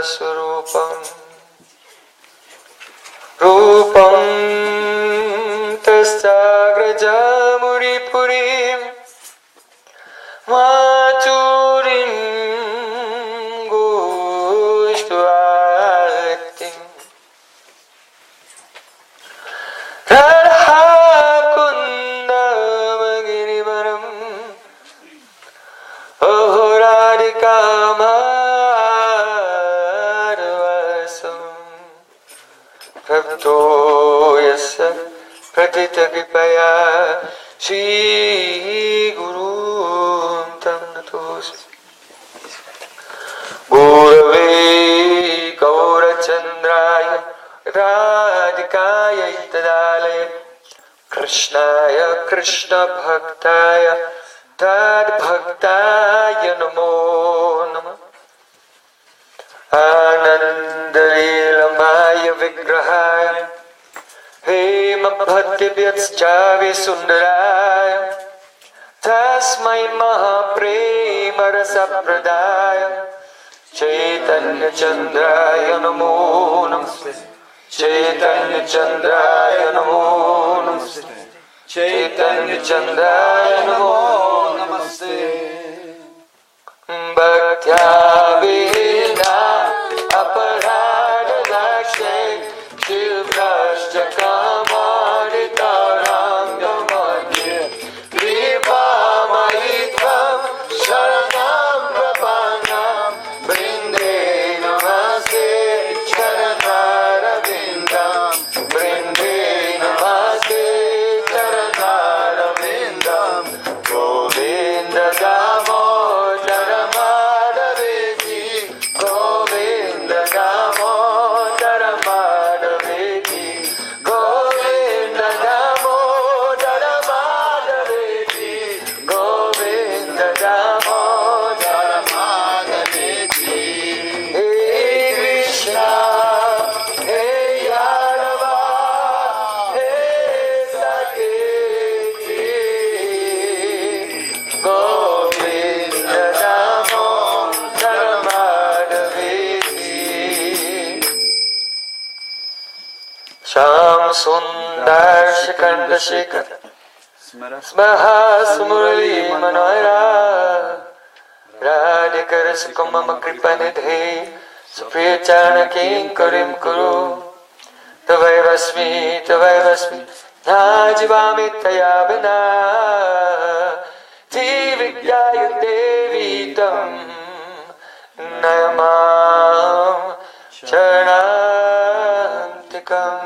Surupam Rupam Tasagraja Muripurim Maturim Gushtuatim Radha Kundamagirivaram Radhika Madhvasam Prabhuto Yasa Pratita Kripaya Shri Guru Tam Natos Gurave Gaurachandraya Radhikaya Itadalaya Krishnaya Krishna Bhaktaya Tad Bhaktaya Namo Namah Anandarilamaya Vigrahaya Hema Bhakti Vyatschavya Sundaraya Tasmai Mahaprema Rasa Pradaya Chaitanya Chandraya Namo Namaste Chaitanya Chandraya Namo Namaste Chaitanya Chandraya Namo Namaste Bhaktya Vina Aparada Dakshay Shivrashta Kamaditaram Yamadya Kripa Maitvam Sharanam Prapanam Brinde Namaste Charanara Vindam Brinde Namaste Charanara Vindam Govinda Damodara Madhaveti Govinda Damodara Madhaveti Govinda Damodara Madhaveti Govinda Damodara Madhaveti Hey Krishna Hey Yadava Hey Saketi Govinda Damodara Madhaveti Sham Sundar Shikanda Shikhar Smaha Sumurali Manoira Radhikar Sukumama Kripanidhe Supriya Charana Kinkarim Kuru Tavai Vasmi Najivami Tayabina Tividyaya Devi Tam Nayamam Charantikam.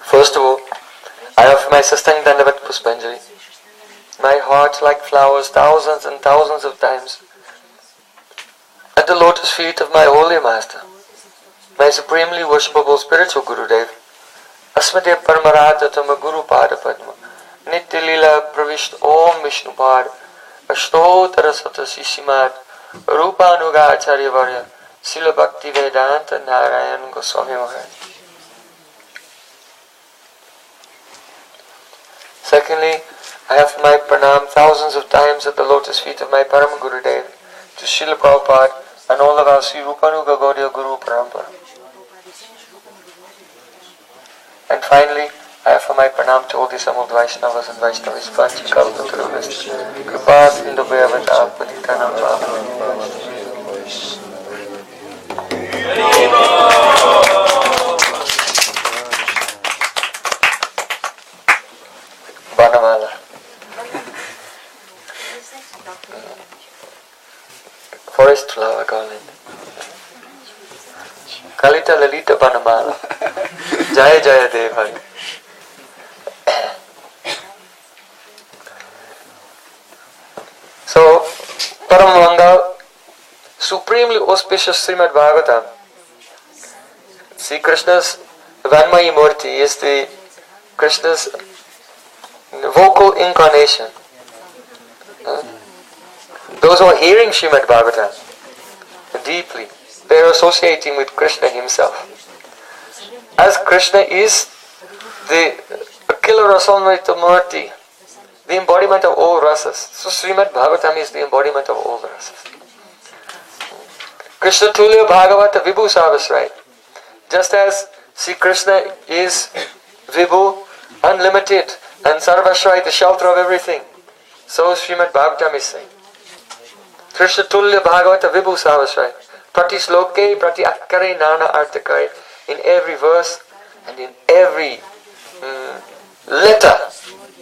First of all, I offer my Sastang Dandavat Puspanjali, my heart like flowers thousands and thousands of times, at the lotus feet of my holy master, my supremely worshipable spiritual Gurudev, Asmate Paramarata Tama Guru Pada Padma, Nitya Lila Pravisht Om Vishnu Pad, Ashtotara Sata Sisimat, Rupanuga Hari-Dasa-Varya, Sila Bhakti Vedanta Narayan Goswami Maharaj. Secondly, I have my pranam thousands of times at the lotus feet of my Param Gurudev, to Srila Prabhupada and all of our Sri Rupanuga Gaudiya Guru Parampara. And finally, I offer my pranam to all the Samud Vaishnavas and Vaishnavis, Panchakalpataruvas, Kripa Sindhubhyavata Patitanam Pavanam. Banamala. Forest flower, call it. Kalita Lalita Banamala. Jaya Jaya Devai. So, Paramvanga, supremely auspicious Srimad Bhagavatam. See, Krishna's Vanmayi Murti is the Krishna's vocal incarnation. those who are hearing Srimad Bhagavatam deeply, they are associating with Krishna himself. As Krishna is the Akila Rasamrita Murti, the embodiment of all rasas. So Srimad Bhagavatam is the embodiment of all the rasas. Krishna Tulya Bhagavata Vibhu Sarvasrai. Just as Sri Krishna is Vibhu, unlimited, and Sarvasrai, the shelter of everything, so Srimad Bhagavatam is saying. Krishna Tulya Bhagavata Vibhu Sarvasrai. Prati Sloke, Prati Akkare, Nana Artakare. In every verse and in every letter,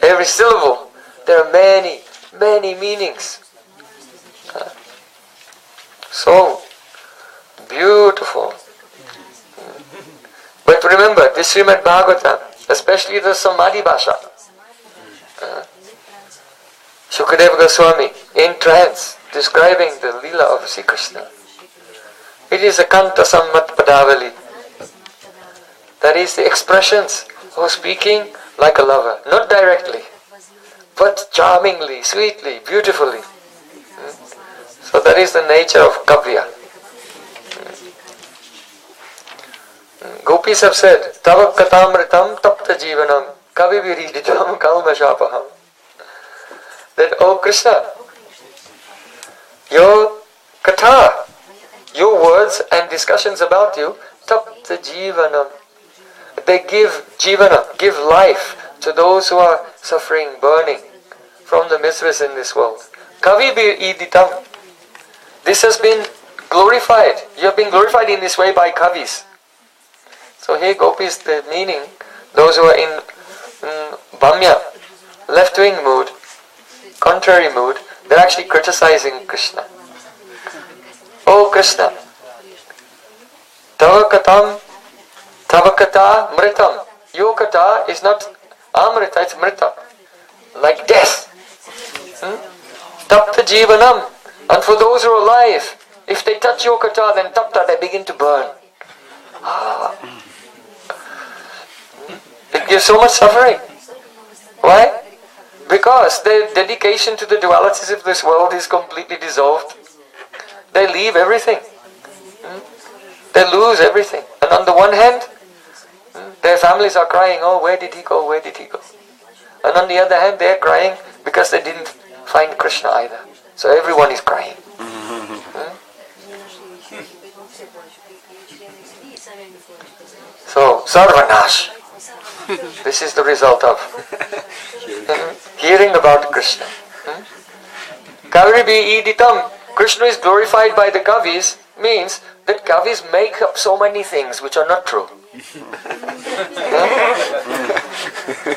every syllable, there are many, many meanings. So beautiful. But remember, this Srimad Bhagavatam, especially the Samadhi Bhasha, Shukadeva Goswami, in trance, describing the Leela of Sri Krishna. It is a Kanta Sammat Padavali. That is the expressions of speaking like a lover, not directly, but charmingly, sweetly, beautifully. So that is the nature of Kavya. Gopis have said, Tava katamritam tapta jivanam kavi viridijam kalmashapaham. That, oh Krishna, your katha, your words and discussions about you, tapta jivanam, they give jivana, give life to those who are suffering, burning from the miseries in this world. Kavi iditam. This has been glorified. You have been glorified in this way by kavis. So here Gopis, the meaning, those who are in Bhamya, left-wing mood, contrary mood, they're actually criticizing Krishna. Oh Krishna, Tava katam, Tava kata mritam. Your kata is not amrita, it's mrita, like death. Tapta jivanam. And for those who are alive, if they touch your kata, then tapta, they begin to burn. It gives so much suffering. Why? Because their dedication to the dualities of this world is completely dissolved. They leave everything. They lose everything. And on the one hand, their families are crying, oh, where did he go, where did he go? And on the other hand, they are crying because they didn't find Krishna either. So everyone is crying. So, Sarvanash. This is the result of hearing about Krishna. Kavribi iditam. Krishna is glorified by the kavis means that kavis make up so many things which are not true.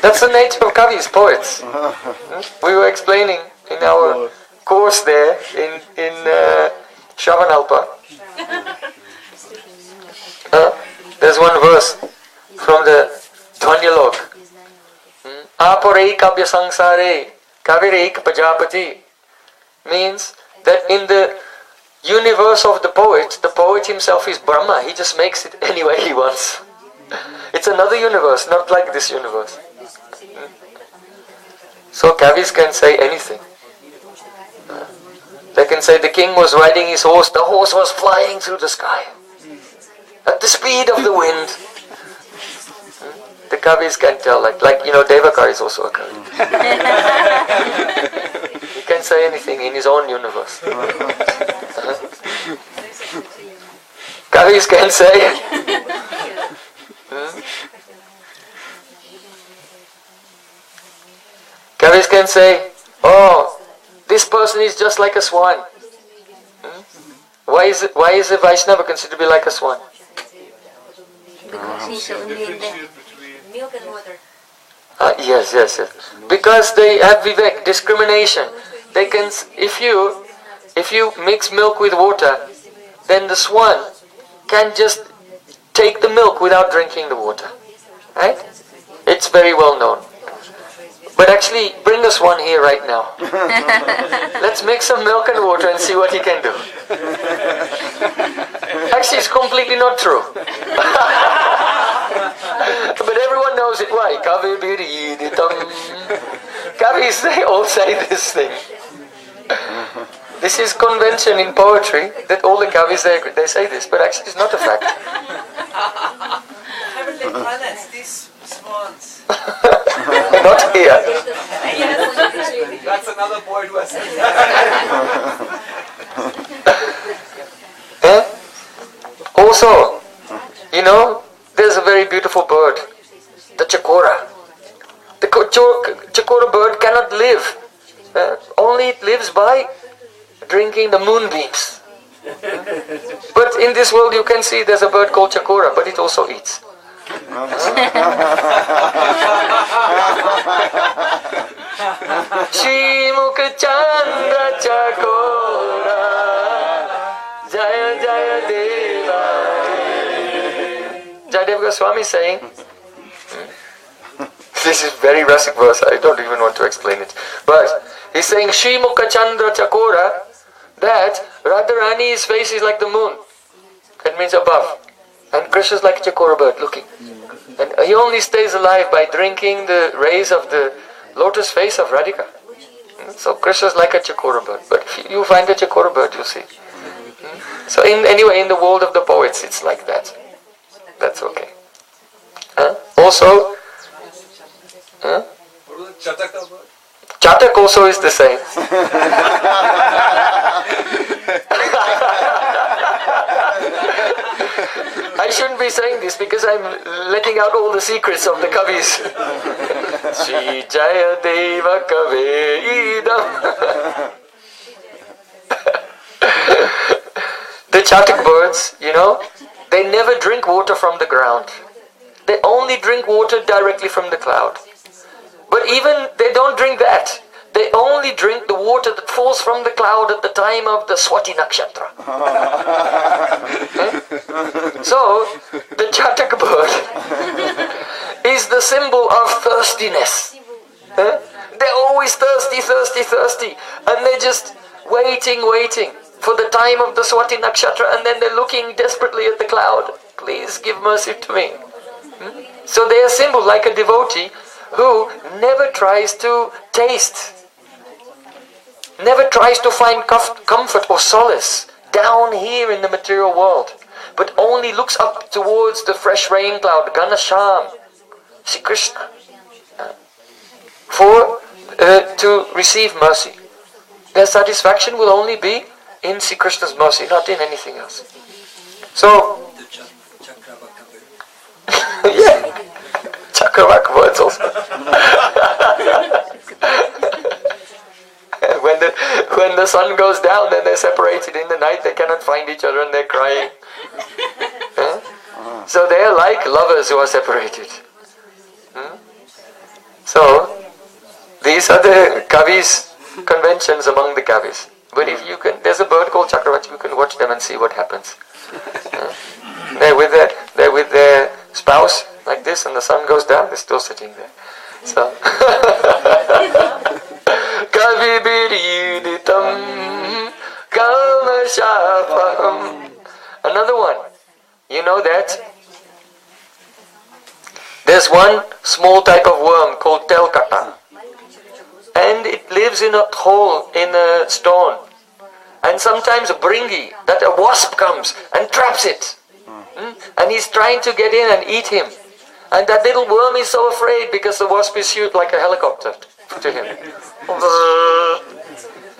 That's the nature of kavis, poets. We were explaining in our course there in Shravanalpa. There's one verse from the Dhvanyalok. Aparei kabya sangsare kavireik pajapati means that in the universe of the poet himself is Brahma. He just makes it any way he wants. It's another universe, not like this universe. So kavis can say anything. They can say the king was riding his horse, the horse was flying through the sky at the speed of the wind. The kavis can tell, like Devakar is also a kavi. He can say anything in his own universe. Kavis can say. Kavis can say, oh, this person is just like a swan. Why is a Vaishnava considered to be like a swan? Milk and water. Yes. Because they have vivek, discrimination. They can, if you mix milk with water, then the swan can just take the milk without drinking the water. Right? It's very well known. But actually, bring us one here right now. Let's mix some milk and water and see what he can do. Actually, it's completely not true. But everyone knows it. Why? Kavis, they all say this thing. This is convention in poetry that all the kavis they say this, but actually it's not a fact. Heavenly planets, these swans. Not here. That's another poet who has said Eh? Also, there's a very beautiful bird, the chakora. The chakora bird cannot live. Only it lives by drinking the moonbeams. But in this world you can see there's a bird called chakora, but it also eats. Shrimukh Chandra Chakora Jaya Jaya Deva. Jayadeva Goswami is saying, this is very rasic verse, I don't even want to explain it. But he's saying Shrimukh Chandra Chakora, that Radharani's face is like the moon. That means above. And Krishna is like a chakora bird looking. And he only stays alive by drinking the rays of the lotus face of Radhika. So Krishna is like a chakora bird. But if you find a chakora bird, you see. So anyway, in the world of the poets, it's like that. That's okay. Also, Chataka bird. Chatak also is the same. I shouldn't be saying this because I'm letting out all the secrets of the kavis. Shri Jaya Deva Kaveidam. The Chatak birds, they never drink water from the ground. They only drink water directly from the cloud. But even they don't drink that. They only drink the water that falls from the cloud at the time of the Swati Nakshatra. So, the Chatak bird is the symbol of thirstiness. They're always thirsty, thirsty, thirsty. And they're just waiting for the time of the Swati Nakshatra, and then they're looking desperately at the cloud. Please give mercy to me. So they are a symbol like a devotee who never tries to taste, never tries to find comfort or solace down here in the material world, but only looks up towards the fresh rain cloud, Ganasham, Sri Krishna, to receive mercy. Their satisfaction will only be in Sri Krishna's mercy, not in anything else. So, yeah, Chakravak words also. When the sun goes down, then they're separated. In the night, they cannot find each other and they're crying. So they're like lovers who are separated. So these are the kavis, conventions among the kavis. But if you can, there's a bird called Chakravarti. You can watch them and see what happens. They're with their spouse like this, and the sun goes down. They're still sitting there. So. Kavibiriditam Kalmashapaham. Another one. You know that there's one small type of worm called telkata, and it lives in a hole in a stone. And sometimes a bringi, that a wasp comes and traps it, and he's trying to get in and eat him. And that little worm is so afraid because the wasp is huge like a helicopter to him.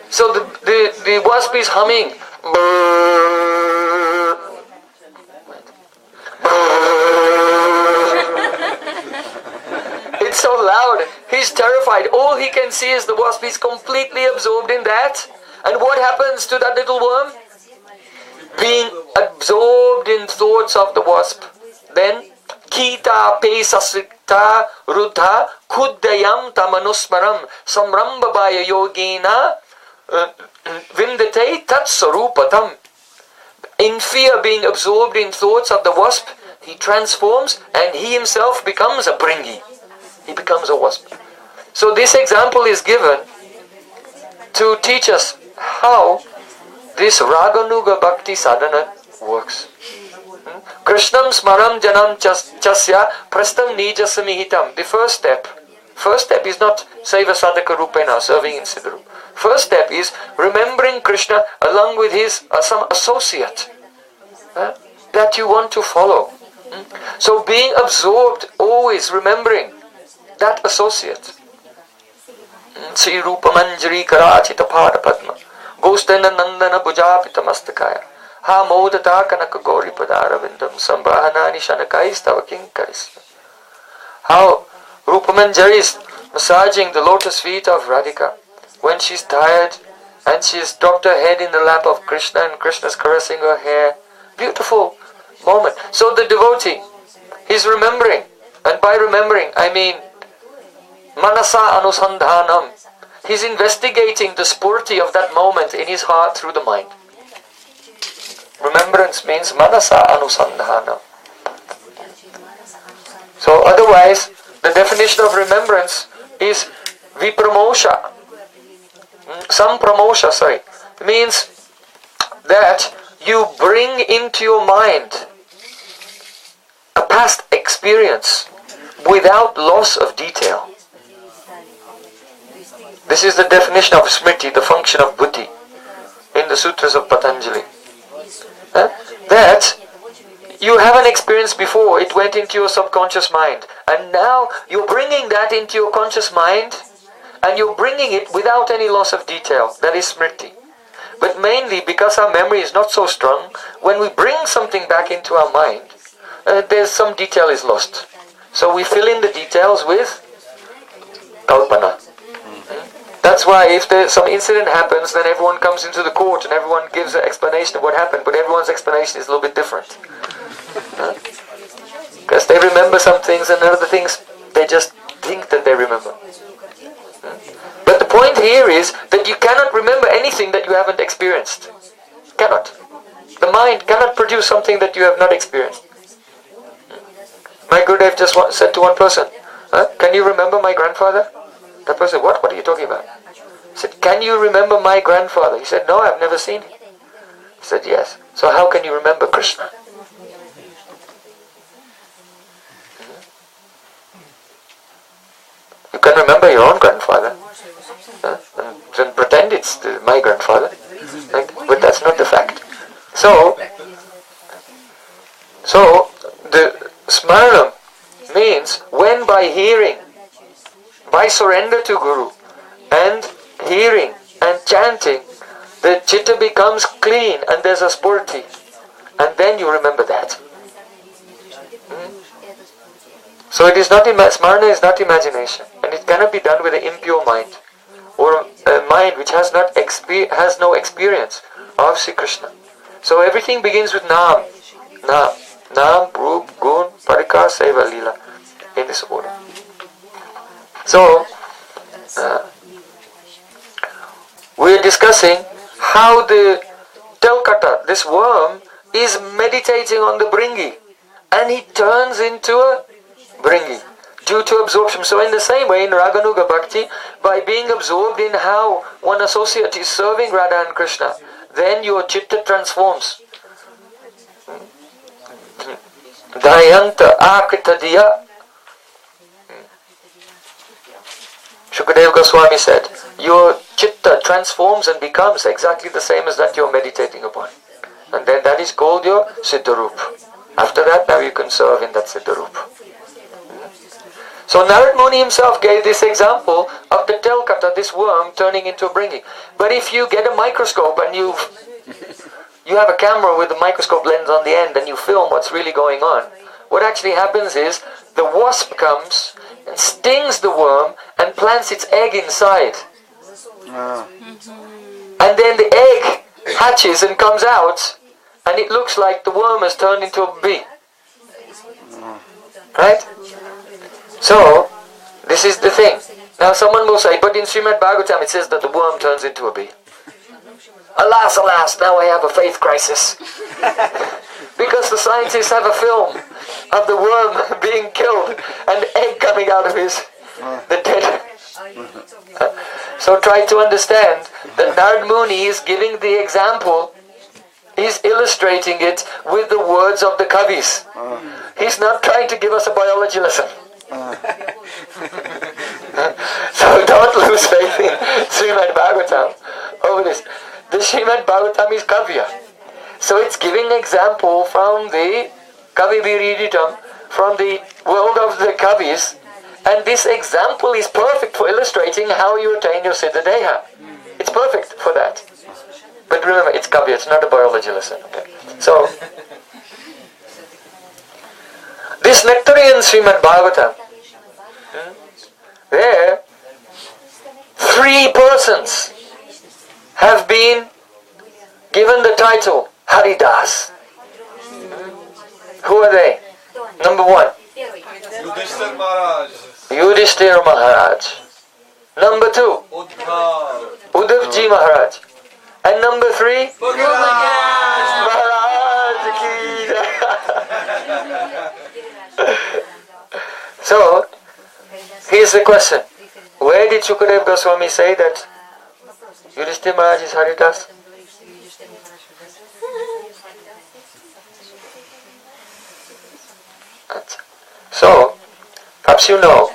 So the wasp is humming. It's so loud. He's terrified. All he can see is the wasp. He's completely absorbed in that. And what happens to that little worm? Being absorbed in thoughts of the wasp. Then Kita pesasrikta ruddha kuddayam tamanusmaram samrambabaya yogina vindate tatsarupatam. In fear, being absorbed in thoughts of the wasp, he transforms and he himself becomes a bringi. He becomes a wasp. So this example is given to teach us how this Raganuga Bhakti sadhana works. Krishnam smaram janam chasya prastam nijasamihitam. The first step is not seva sadhaka rupena, serving in Siddharup. first step is remembering Krishna along with his some associate that you want to follow. So being absorbed, always remembering that associate. Sri Rupa Manjari Karachita Pada Padma Gostana Nandana Bujapita Mastakaya Ha Modata Kanaka Gori Padaravindam Sambahanani Shanakais Tava Kinkaris. How Rupa Manjari is massaging the lotus feet of Radhika when she's tired and she's dropped her head in the lap of Krishna and Krishna's caressing her hair. Beautiful moment. So the devotee, he's remembering, and by remembering I mean Manasa Anusandhanam. He's investigating the spurti of that moment in his heart through the mind. Remembrance means Manasa Anusandhanam. So otherwise, the definition of remembrance is Vipramosha. Sampramosha, means that you bring into your mind a past experience without loss of detail. This is the definition of smriti, the function of buddhi, in the sutras of Patanjali. That you have an experience before, it went into your subconscious mind, and now you're bringing that into your conscious mind, and you're bringing it without any loss of detail. That is smriti. But mainly because our memory is not so strong, when we bring something back into our mind, there's some detail is lost. So we fill in the details with kalpana. That's why if some incident happens, then everyone comes into the court and everyone gives an explanation of what happened, but everyone's explanation is a little bit different. Because they remember some things and other things they just think that they remember. But the point here is that you cannot remember anything that you haven't experienced. Cannot. The mind cannot produce something that you have not experienced. My Gurudev just said to one person, can you remember my grandfather? That person said, what are you talking about? He said, can you remember my grandfather? He said, no, I've never seen him. He said, yes. So how can you remember Krishna? You can remember your own grandfather. And pretend it's my grandfather. But that's not the fact. So the smaranam means when by hearing, by surrender to Guru and hearing and chanting, the chitta becomes clean and there's a spurti, and then you remember that. So it is not smarana is not imagination, and it cannot be done with an impure mind or a mind which has no experience of Sri Krishna. So everything begins with Naam, Roop, Gun, Parikar, Seva, Leela, in this order. So we are discussing how the Telkata, this worm, is meditating on the Bringi, and he turns into a Bringi due to absorption. So in the same way, in Raganuga Bhakti, by being absorbed in how one associate is serving Radha and Krishna, then your chitta transforms. Dayanta akrita diya. Shukadeva Goswami said, your chitta transforms and becomes exactly the same as that you're meditating upon. And then that is called your Siddharup. After that, now you can serve in that Siddharup. So Narad Muni himself gave this example of the Telkata, this worm turning into a Bringi. But if you get a microscope and you have a camera with a microscope lens on the end and you film what's really going on, what actually happens is the wasp comes and stings the worm and plants its egg inside. And then the egg hatches and comes out, and it looks like the worm has turned into a bee. Right? So, this is the thing. Now someone will say, but in Srimad Bhagavatam it says that the worm turns into a bee. Alas, alas, now I have a faith crisis. Because the scientists have a film of the worm being killed and egg coming out of the dead. So try to understand that Narad Muni is giving the example, he's illustrating it with the words of the Kavis. He's not trying to give us a biology lesson. So So don't lose faith in Srimad Bhagavatam over this. The Srimad Bhagavatam is Kavya. So it's giving example from the Kavi Viriditam, from the world of the Kavis, and this example is perfect for illustrating how you attain your Siddha Deha. It's perfect for that. But remember, it's Kavya, it's not a biology lesson. Okay? So, this nectarian Srimad Bhagavatam, there, 3 persons have been given the title Hari-Das. Who are they? Number 1, Yudhishthir Maharaj. Yudhishthir Maharaj. Number 2, Uddhav. Uddhav Ji Maharaj. And number 3, Maharaj. Maharaj ki jai. So, here's the question. Where did Shukadeva Goswami say that Yudhishthira Maharaj is Hari-Das? So, perhaps you know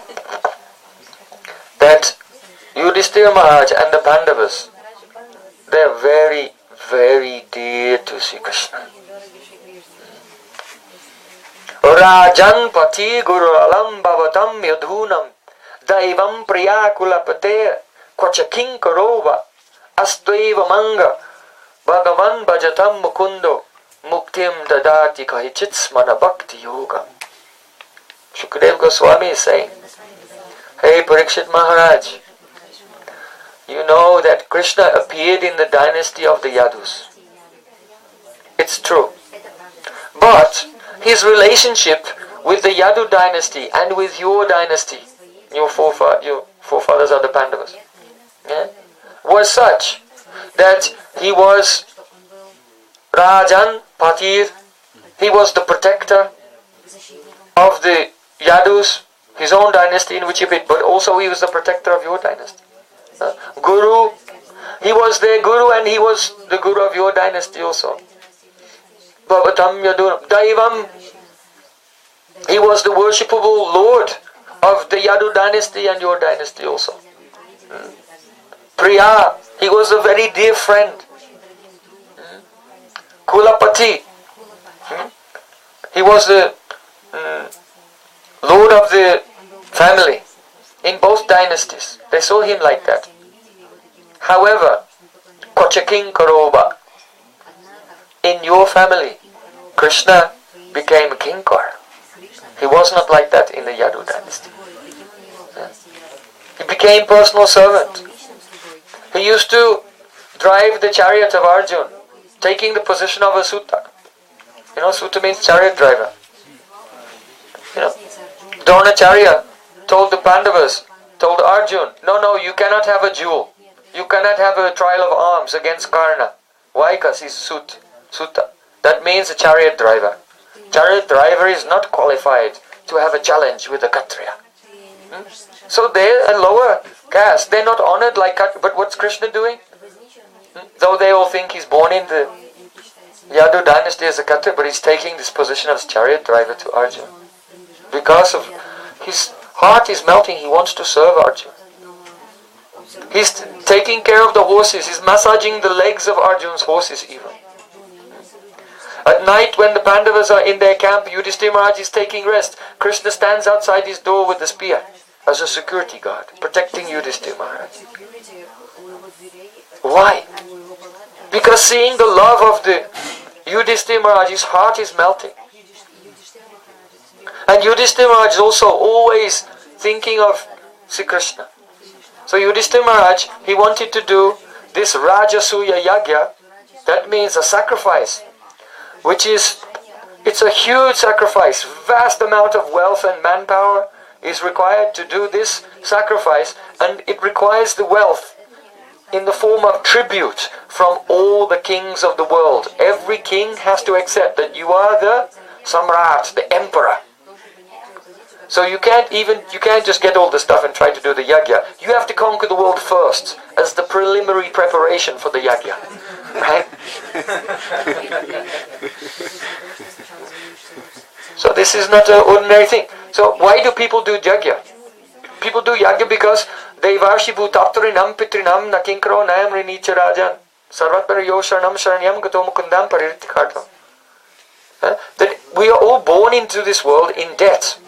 that Yudhishthira Maharaj and the Pandavas, they are very, very dear to Sri Krishna. Rajan pati guru alam bhavatam yadhunam daivam priyakulapate kwachaking karova astaiva manga bhagavan bhajatam mukundo muktim dadati kahichit smana bhakti yoga. Shukadeva Goswami is saying, hey Parikshit Maharaj, you know that Krishna appeared in the dynasty of the Yadus. It's true. But his relationship with the Yadu dynasty and with your dynasty, your forefathers are the Pandavas, was such that he was Rajan Patir, he was the protector of the Yadus, his own dynasty in which he fit, but also he was the protector of your dynasty. Guru, he was their Guru and he was the Guru of your dynasty also. Bhavatam Yadunam Daivam, he was the worshipable Lord of the Yadu dynasty and your dynasty also. Priya, he was a very dear friend. Kulapati, he was the Lord of the family in both dynasties. They saw him like that. However, Kochaking Karoba, in your family, Krishna became a kinkar. He was not like that in the Yadu dynasty. He became personal servant. He used to drive the chariot of Arjun, taking the position of a Sutta. You know, Sutta means chariot driver. You know, Dronacharya told the Pandavas, told Arjun, no, you cannot have a duel. You cannot have a trial of arms against Karna. Why? Because he's Sutta. That means a chariot driver. Chariot driver is not qualified to have a challenge with a Kshatriya. So they're a lower caste. They're not honored like Kshatriya. But what's Krishna doing? Though they all think he's born in the Yadu dynasty as a Kshatriya, but he's taking this position as chariot driver to Arjun. Because of his heart is melting, he wants to serve Arjun. He's taking care of the horses, he's massaging the legs of Arjun's horses even. At night when the Pandavas are in their camp, Yudhishthira Maharaj is taking rest. Krishna stands outside his door with the spear as a security guard, protecting Yudhishthira Maharaj. Why? Because seeing the love of the Yudhishthira Maharaj, his heart is melting. And Yudhishthira Maharaj is also always thinking of Sri Krishna. So Yudhishthira Maharaj, he wanted to do this Rajasuya Yagya, that means a sacrifice, which is, it's a huge sacrifice, vast amount of wealth and manpower is required to do this sacrifice, and it requires the wealth in the form of tribute from all the kings of the world. Every king has to accept that you are the Samrat, the emperor. So you can't just get all the stuff and try to do the yagya. You have to conquer the world first as the preliminary preparation for the yagya. Right? So this is not an ordinary thing. So why do people do yagya? People do yagya because Devarshi bhutaptarinam pitrinam nakinkro nayam rinicha rajan sarvatpara yosharanam sharanyam gato mukundam parirtikhartam. That we are all born into this world in debt.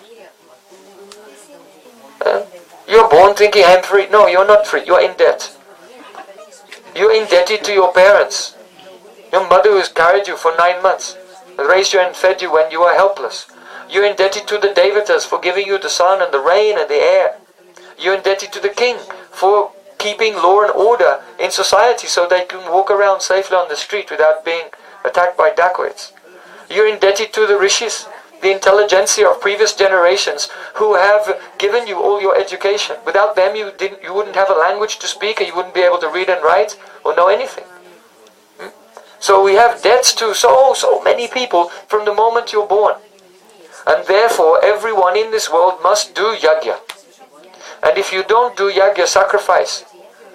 You're born thinking, I'm free. No, you're not free. You're in debt. You're indebted to your parents. Your mother who has carried you for 9 months, raised you and fed you when you were helpless. You're indebted to the Devatas for giving you the sun and the rain and the air. You're indebted to the king for keeping law and order in society so that you can walk around safely on the street without being attacked by dacoits. You're indebted to the rishis, the intelligentsia of previous generations who have given you all your education. Without them you wouldn't have a language to speak, and you wouldn't be able to read and write or know anything. So we have debts to so many people from the moment you're born. And therefore everyone in this world must do yajna. And if you don't do yajna, sacrifice,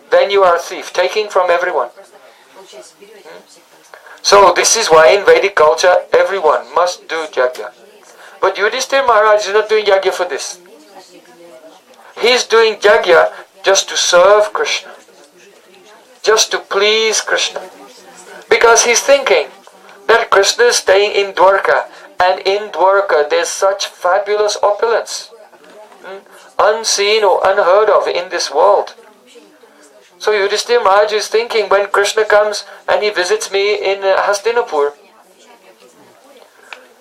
then you are a thief, taking from everyone. So this is why in Vedic culture everyone must do yajna. But Yudhishthira Maharaj is not doing yajna for this. He is doing yajna just to serve Krishna, just to please Krishna. Because he's thinking that Krishna is staying in Dwarka, and in Dwarka there's such fabulous opulence, unseen or unheard of in this world. So Yudhishthira Maharaj is thinking, when Krishna comes and he visits me in Hastinapur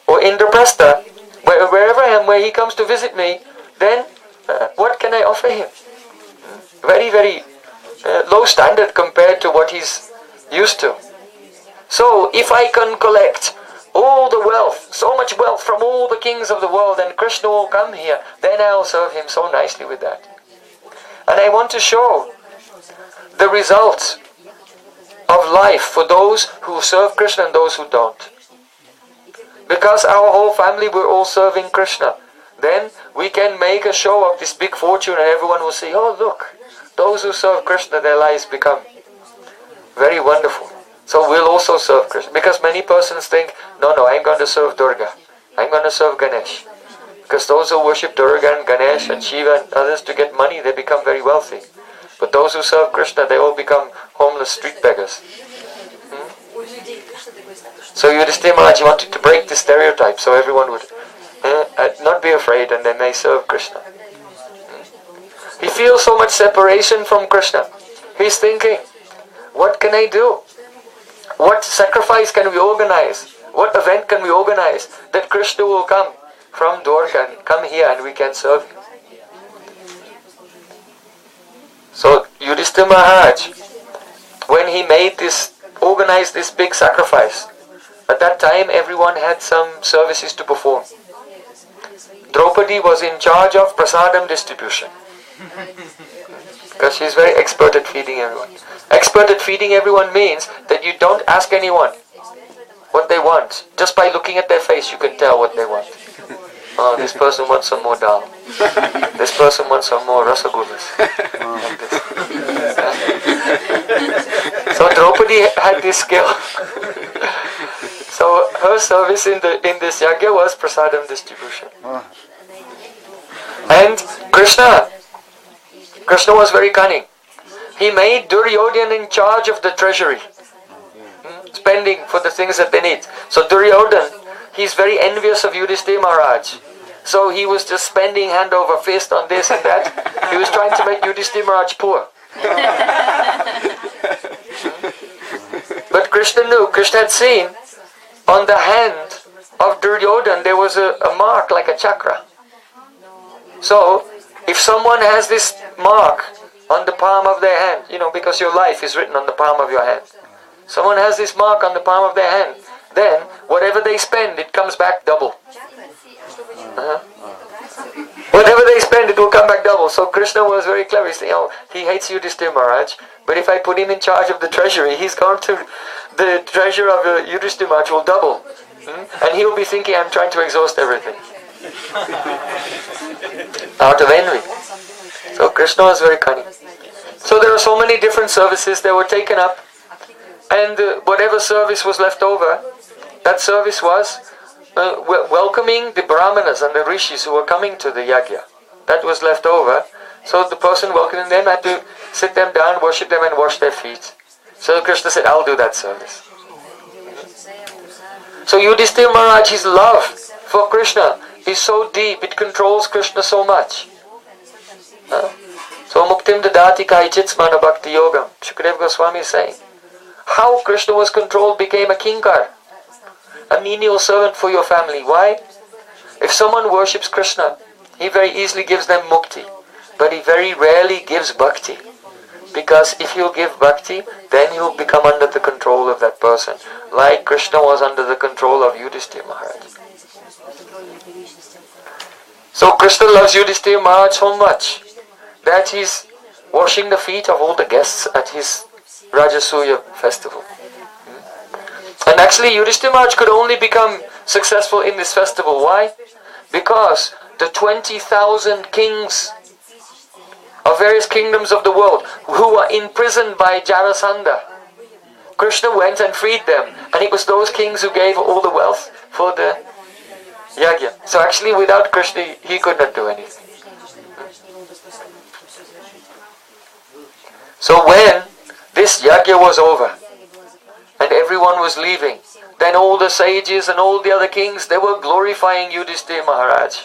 or Indraprastha, wherever I am, where he comes to visit me, then what can I offer him? Very, very low standard compared to what he's used to. So if I can collect all the wealth, so much wealth from all the kings of the world, and Krishna will come here, then I'll serve him so nicely with that. And I want to show the results of life for those who serve Krishna and those who don't. Because our whole family, we're all serving Krishna, then we can make a show of this big fortune and everyone will say, oh look, those who serve Krishna, their lives become very wonderful. So we'll also serve Krishna. Because many persons think, no, I'm going to serve Durga. I'm going to serve Ganesh. Because those who worship Durga and Ganesh and Shiva and others to get money, they become very wealthy. But those who serve Krishna, they all become homeless street beggars. So Yudhishthira Maharaj wanted to break this stereotype so everyone would not be afraid and they may serve Krishna. He feels so much separation from Krishna. He's thinking, what can I do? What sacrifice can we organize? What event can we organize that Krishna will come from Dwarka and come here and we can serve him? So Yudhishthira Maharaj, when he organized this big sacrifice, at that time everyone had some services to perform. Draupadi was in charge of prasadam distribution. Because she's very expert at feeding everyone. Expert at feeding everyone means that you don't ask anyone what they want. Just by looking at their face you can tell what they want. Oh, this person wants some more dal. This person wants some more rasagullas. Like this. So Draupadi had this skill. So her service in this yajna was prasadam distribution. And Krishna was very cunning. He made Duryodhana in charge of the treasury, spending for the things that they need. So Duryodhana, he's very envious of Yudhishthira Maharaj. So he was just spending hand over fist on this and that. He was trying to make Yudhishthira Maharaj poor. But Krishna knew, Krishna had seen on the hand of Duryodhana there was a mark like a chakra. So if someone has this mark on the palm of their hand, because your life is written on the palm of your hand. Someone has this mark on the palm of their hand, then whatever they spend, it comes back double. Whatever they spend, it will come back double. So Krishna was very clever. He said, he hates Yudhishthira Maharaj, but if I put him in charge of the treasury, the treasure of Yudhishthira Maharaj will double. And he will be thinking, I'm trying to exhaust everything. Out of envy. So Krishna was very cunning. So there are so many different services that were taken up, and whatever service was left over, that service was welcoming the brahmanas and the rishis who were coming to the yajna. That was left over So the person welcoming them had to sit them down, worship them and wash their feet. So Krishna said, I'll do that service. So Yudhishthira Maharaj, his love for Krishna is so deep, it controls Krishna so much. So Muktim Dadati Kaichit Smana Bhakti Yogam, Shukadeva Goswami is saying, how Krishna was controlled became a kinkar, a menial servant for your family. Why? If someone worships Krishna, he very easily gives them mukti, but he very rarely gives bhakti. Because if you give bhakti, then you become under the control of that person, like Krishna was under the control of Yudhishthira Maharaj. So Krishna loves Yudhishthira Maharaj so much that he's washing the feet of all the guests at his Rajasuya festival. And actually Yudhishthira Maharaj could only become successful in this festival. Why? Because the 20,000 kings of various kingdoms of the world who were imprisoned by Jarasandha, Krishna went and freed them, and it was those kings who gave all the wealth for the yagya. So actually without Krishna he could not do anything. So when this yagya was over and everyone was leaving, then all the sages and all the other kings, they were glorifying Yudhishthira Maharaj.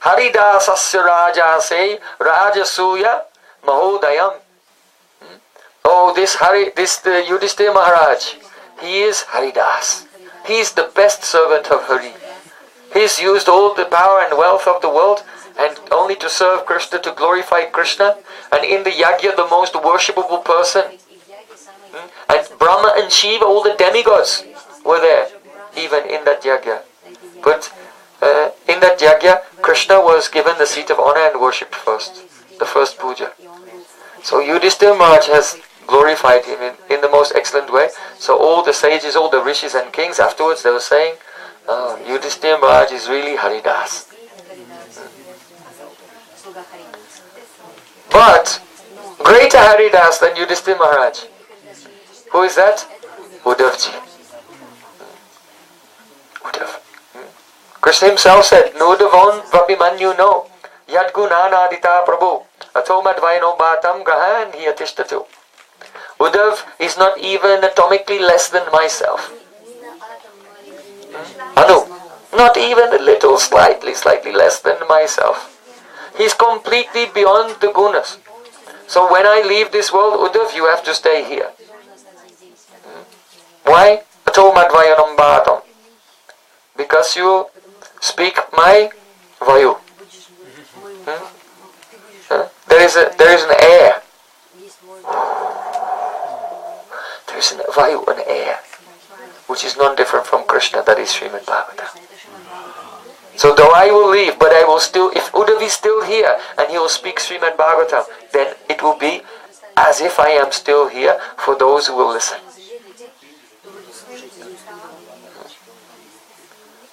Hari-Dasa-Varya say Rajasuya Mahodayam. Oh, this Yudhishthira Maharaj, he is Hari-Das. He is the best servant of Hari. He's used all the power and wealth of the world and only to serve Krishna, to glorify Krishna. And in the yagya, the most worshipable person. And Brahma and Shiva, all the demigods were there, even in that yagya. But in that yagya, Krishna was given the seat of honor and worshipped first, the first puja. So Yudhishthira Maharaj has glorified him in the most excellent way. So all the sages, all the rishis and kings, afterwards they were saying, Yudhishthira Maharaj is really Hari-Das. But greater Hari-Das than Yudhishthira Maharaj. Who is that? Uddhavji. Uddhav. Krishna himself said, Nudavon vapimanyu no, yad gunanadita prabhu, atomadvaino bhatam grahan hiyatishtatu. Uddhav is not even atomically less than myself. Anu, not even a little, slightly less than myself. He is completely beyond the gunas. So when I leave this world, Uddhav, you have to stay here. Why? Ato madvayanam bhatam. Because you speak my vayu. There is an air. There is an vayu, an air, which is non-different from Krishna, that is Srimad Bhagavatam. So though I will leave, but I will still, if Uddhav is still here and he will speak Srimad Bhagavatam, then it will be as if I am still here for those who will listen.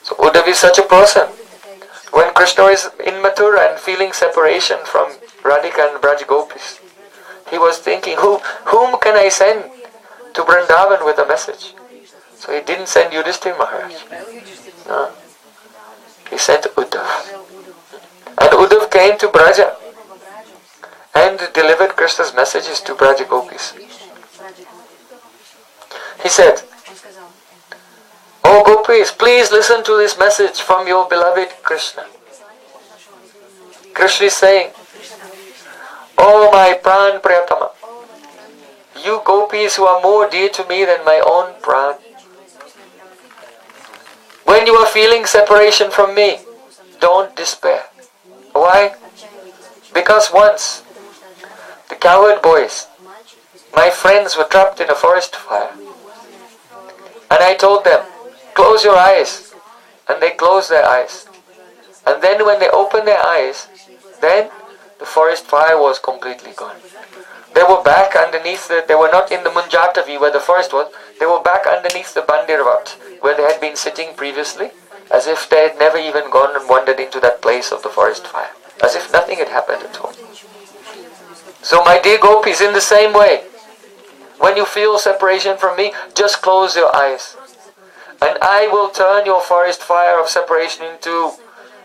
So Uddhav is such a person. When Krishna is in Mathura and feeling separation from Radhika and Braj Gopis, he was thinking, whom can I send to Vrindavan with a message? So he didn't send Yudhishthira Maharaj. No. He sent Uddhav. And Uddhav came to Braja and delivered Krishna's messages to Braj Gopis. He said, Oh Gopis, please listen to this message from your beloved Krishna. Krishna is saying, Oh my Pran Priyatama, you Gopis who are more dear to me than my own Pran. When you are feeling separation from me, don't despair. Why? Because once, the cowherd boys, my friends, were trapped in a forest fire. And I told them, close your eyes. And they closed their eyes. And then when they opened their eyes, then the forest fire was completely gone. They were back underneath, they were not in the Munjatavi where the forest was, they were back underneath the Bandirvat where they had been sitting previously, as if they had never even gone and wandered into that place of the forest fire, as if nothing had happened at all. So my dear Gopis, in the same way, when you feel separation from me, just close your eyes. And I will turn your forest fire of separation into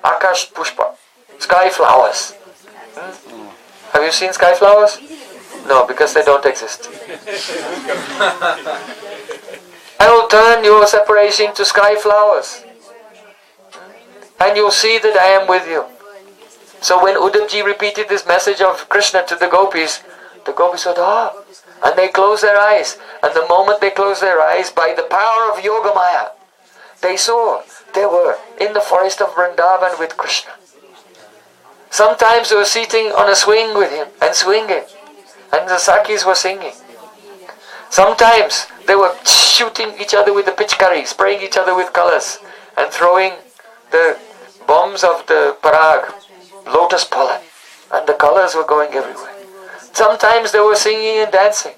Akash Pushpa, sky flowers. Have you seen sky flowers? No, because they don't exist. I will turn your separation to sky flowers. And you'll see that I am with you. So when Uddhavji repeated this message of Krishna to the gopis said, ah, and they closed their eyes. And the moment they closed their eyes, by the power of Yogamaya, they saw they were in the forest of Vrindavan with Krishna. Sometimes they were sitting on a swing with him and swinging, and the Sakis were singing. Sometimes they were shooting each other with the pitchkari, spraying each other with colors, and throwing the bombs of the parag, lotus pollen, and the colors were going everywhere. Sometimes they were singing and dancing.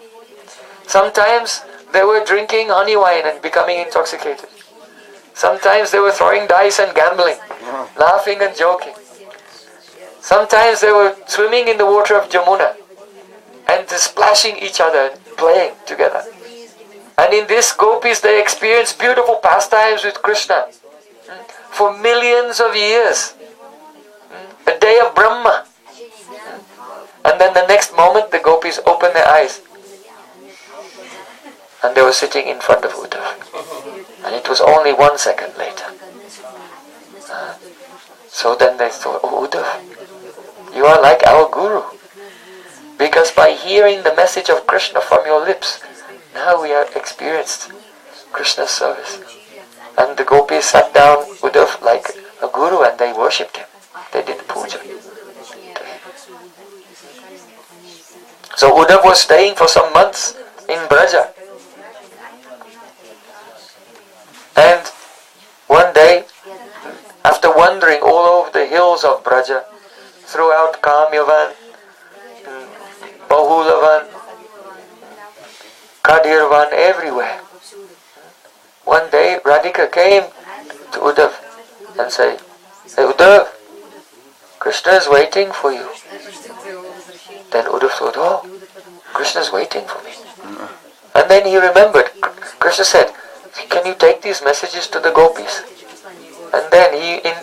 Sometimes they were drinking honey wine and becoming intoxicated. Sometimes they were throwing dice and gambling, laughing and joking. Sometimes they were swimming in the water of Jamuna and splashing each other and playing together. And in this gopis they experienced beautiful pastimes with Krishna for millions of years. A day of Brahma. And then the next moment the gopis opened their eyes and they were sitting in front of Uddhav. And it was only 1 second later. So then they thought, oh Uddhav, you are like our guru. Because by hearing the message of Krishna from your lips, now we have experienced Krishna's service. And the gopis sat down Uddhav like a guru and they worshipped him. They did puja. So Uddhav was staying for some months in Braja. And one day, after wandering all over the hills of Braja, throughout Kamyavan, Bahulavan, Kadirvan, everywhere, one day Radhika came to Uddhav and said, hey Uddhav, Krishna is waiting for you. Then Uddhav thought, oh, Krishna is waiting for me. And then he remembered, Krishna said, can you take these messages to the gopis? And then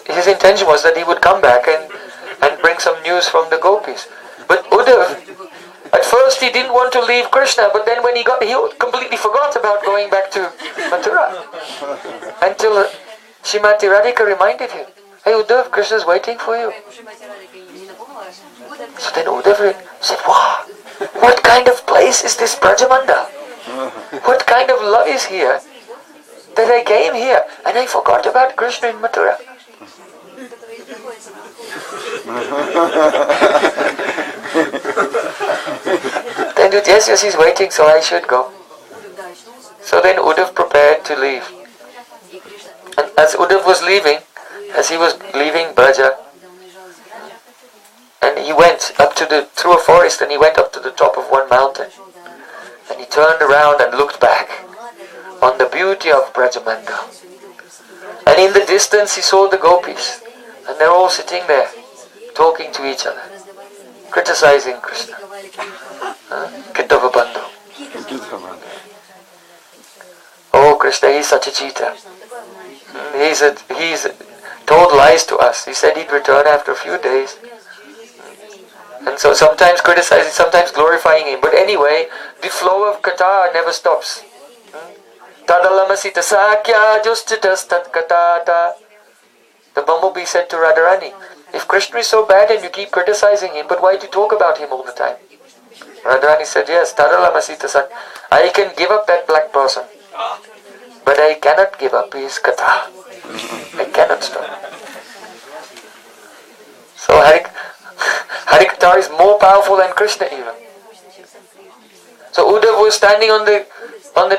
his intention was that he would come back and bring some news from the gopis. But Uddhav, at first he didn't want to leave Krishna, but then when he completely forgot about going back to Mathura. Until Srimati Radhika reminded him, hey Uddhav, Krishna is waiting for you. So then Uddhav said, wow, what kind of place is this Brajamanda? What kind of love is here that I came here and I forgot about Krishna in Mathura? Then yes, he's waiting, so I should go. So then Uddhav prepared to leave. And as Uddhav was leaving, as he was leaving Braja, and he went up through a forest and he went up to the top of one mountain. And he turned around and looked back on the beauty of Brajamanda. And in the distance he saw the gopis. And they're all sitting there, talking to each other, criticizing Krishna. Kittava Bandhu. Oh, Krishna, he's such a cheater. He's told lies to us. He said he'd return after a few days. And so sometimes criticizing, sometimes glorifying him. But anyway, the flow of katha never stops. Tadalamasita sakya justitas katata. The bumblebee said to Radharani, if Krishna is so bad and you keep criticizing him, but why do you talk about him all the time? Radharani said, yes, Tadalamasita sakya. I can give up that black person, but I cannot give up his katha. I cannot stop. So Harikatha is more powerful than Krishna even. So Uddhav was standing on the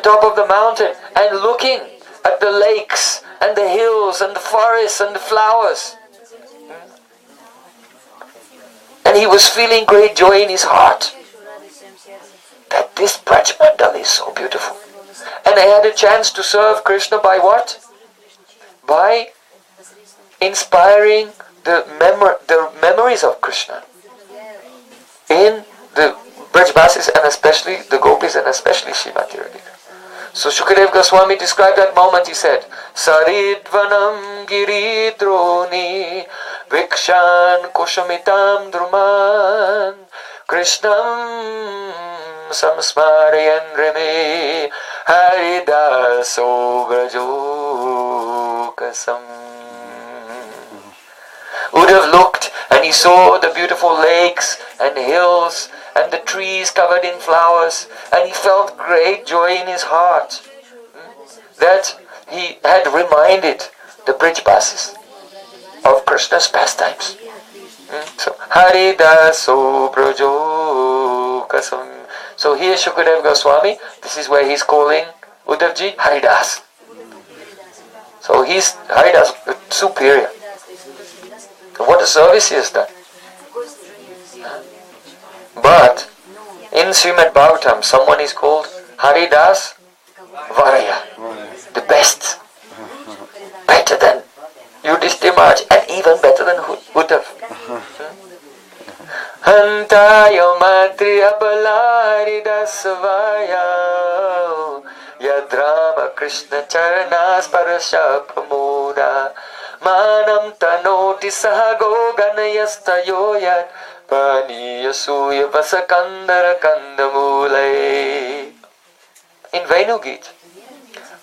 top of the mountain and looking at the lakes and the hills and the forests and the flowers. And he was feeling great joy in his heart that this Braj Mandal is so beautiful. And I had a chance to serve Krishna by what? By inspiring the memories of Krishna in the Brajbasis and especially the Gopis and especially Srimati Radhika. So Shukadev Goswami described that moment. He said, Saridvanam giridroni vikshan kushamitam druman Krishnam samsmarayan reme Hari-Daso kasam. Would have looked and he saw the beautiful lakes and hills and the trees covered in flowers, and he felt great joy in his heart that he had reminded the bridge passes of Krishna's pastimes. So Hari-Daso kasam. So here Shukadev Goswami, this is where he's calling Uddhavji Hari-Das. So he's Hari-Das superior. What a service he has done. But in Srimad Bhagavatam, someone is called Hari-Dasa-Varya, the best, better than Yudhishthira Maharaj, and even better than Uddhav. Hantayo matri abala Hari-Dasa-Varya Yadrama Krishna Charanas Parasha Pramoda Manam tanoti sahago ganayastayoyat Paniyasuya vasakandara kandamulai. In Venugit,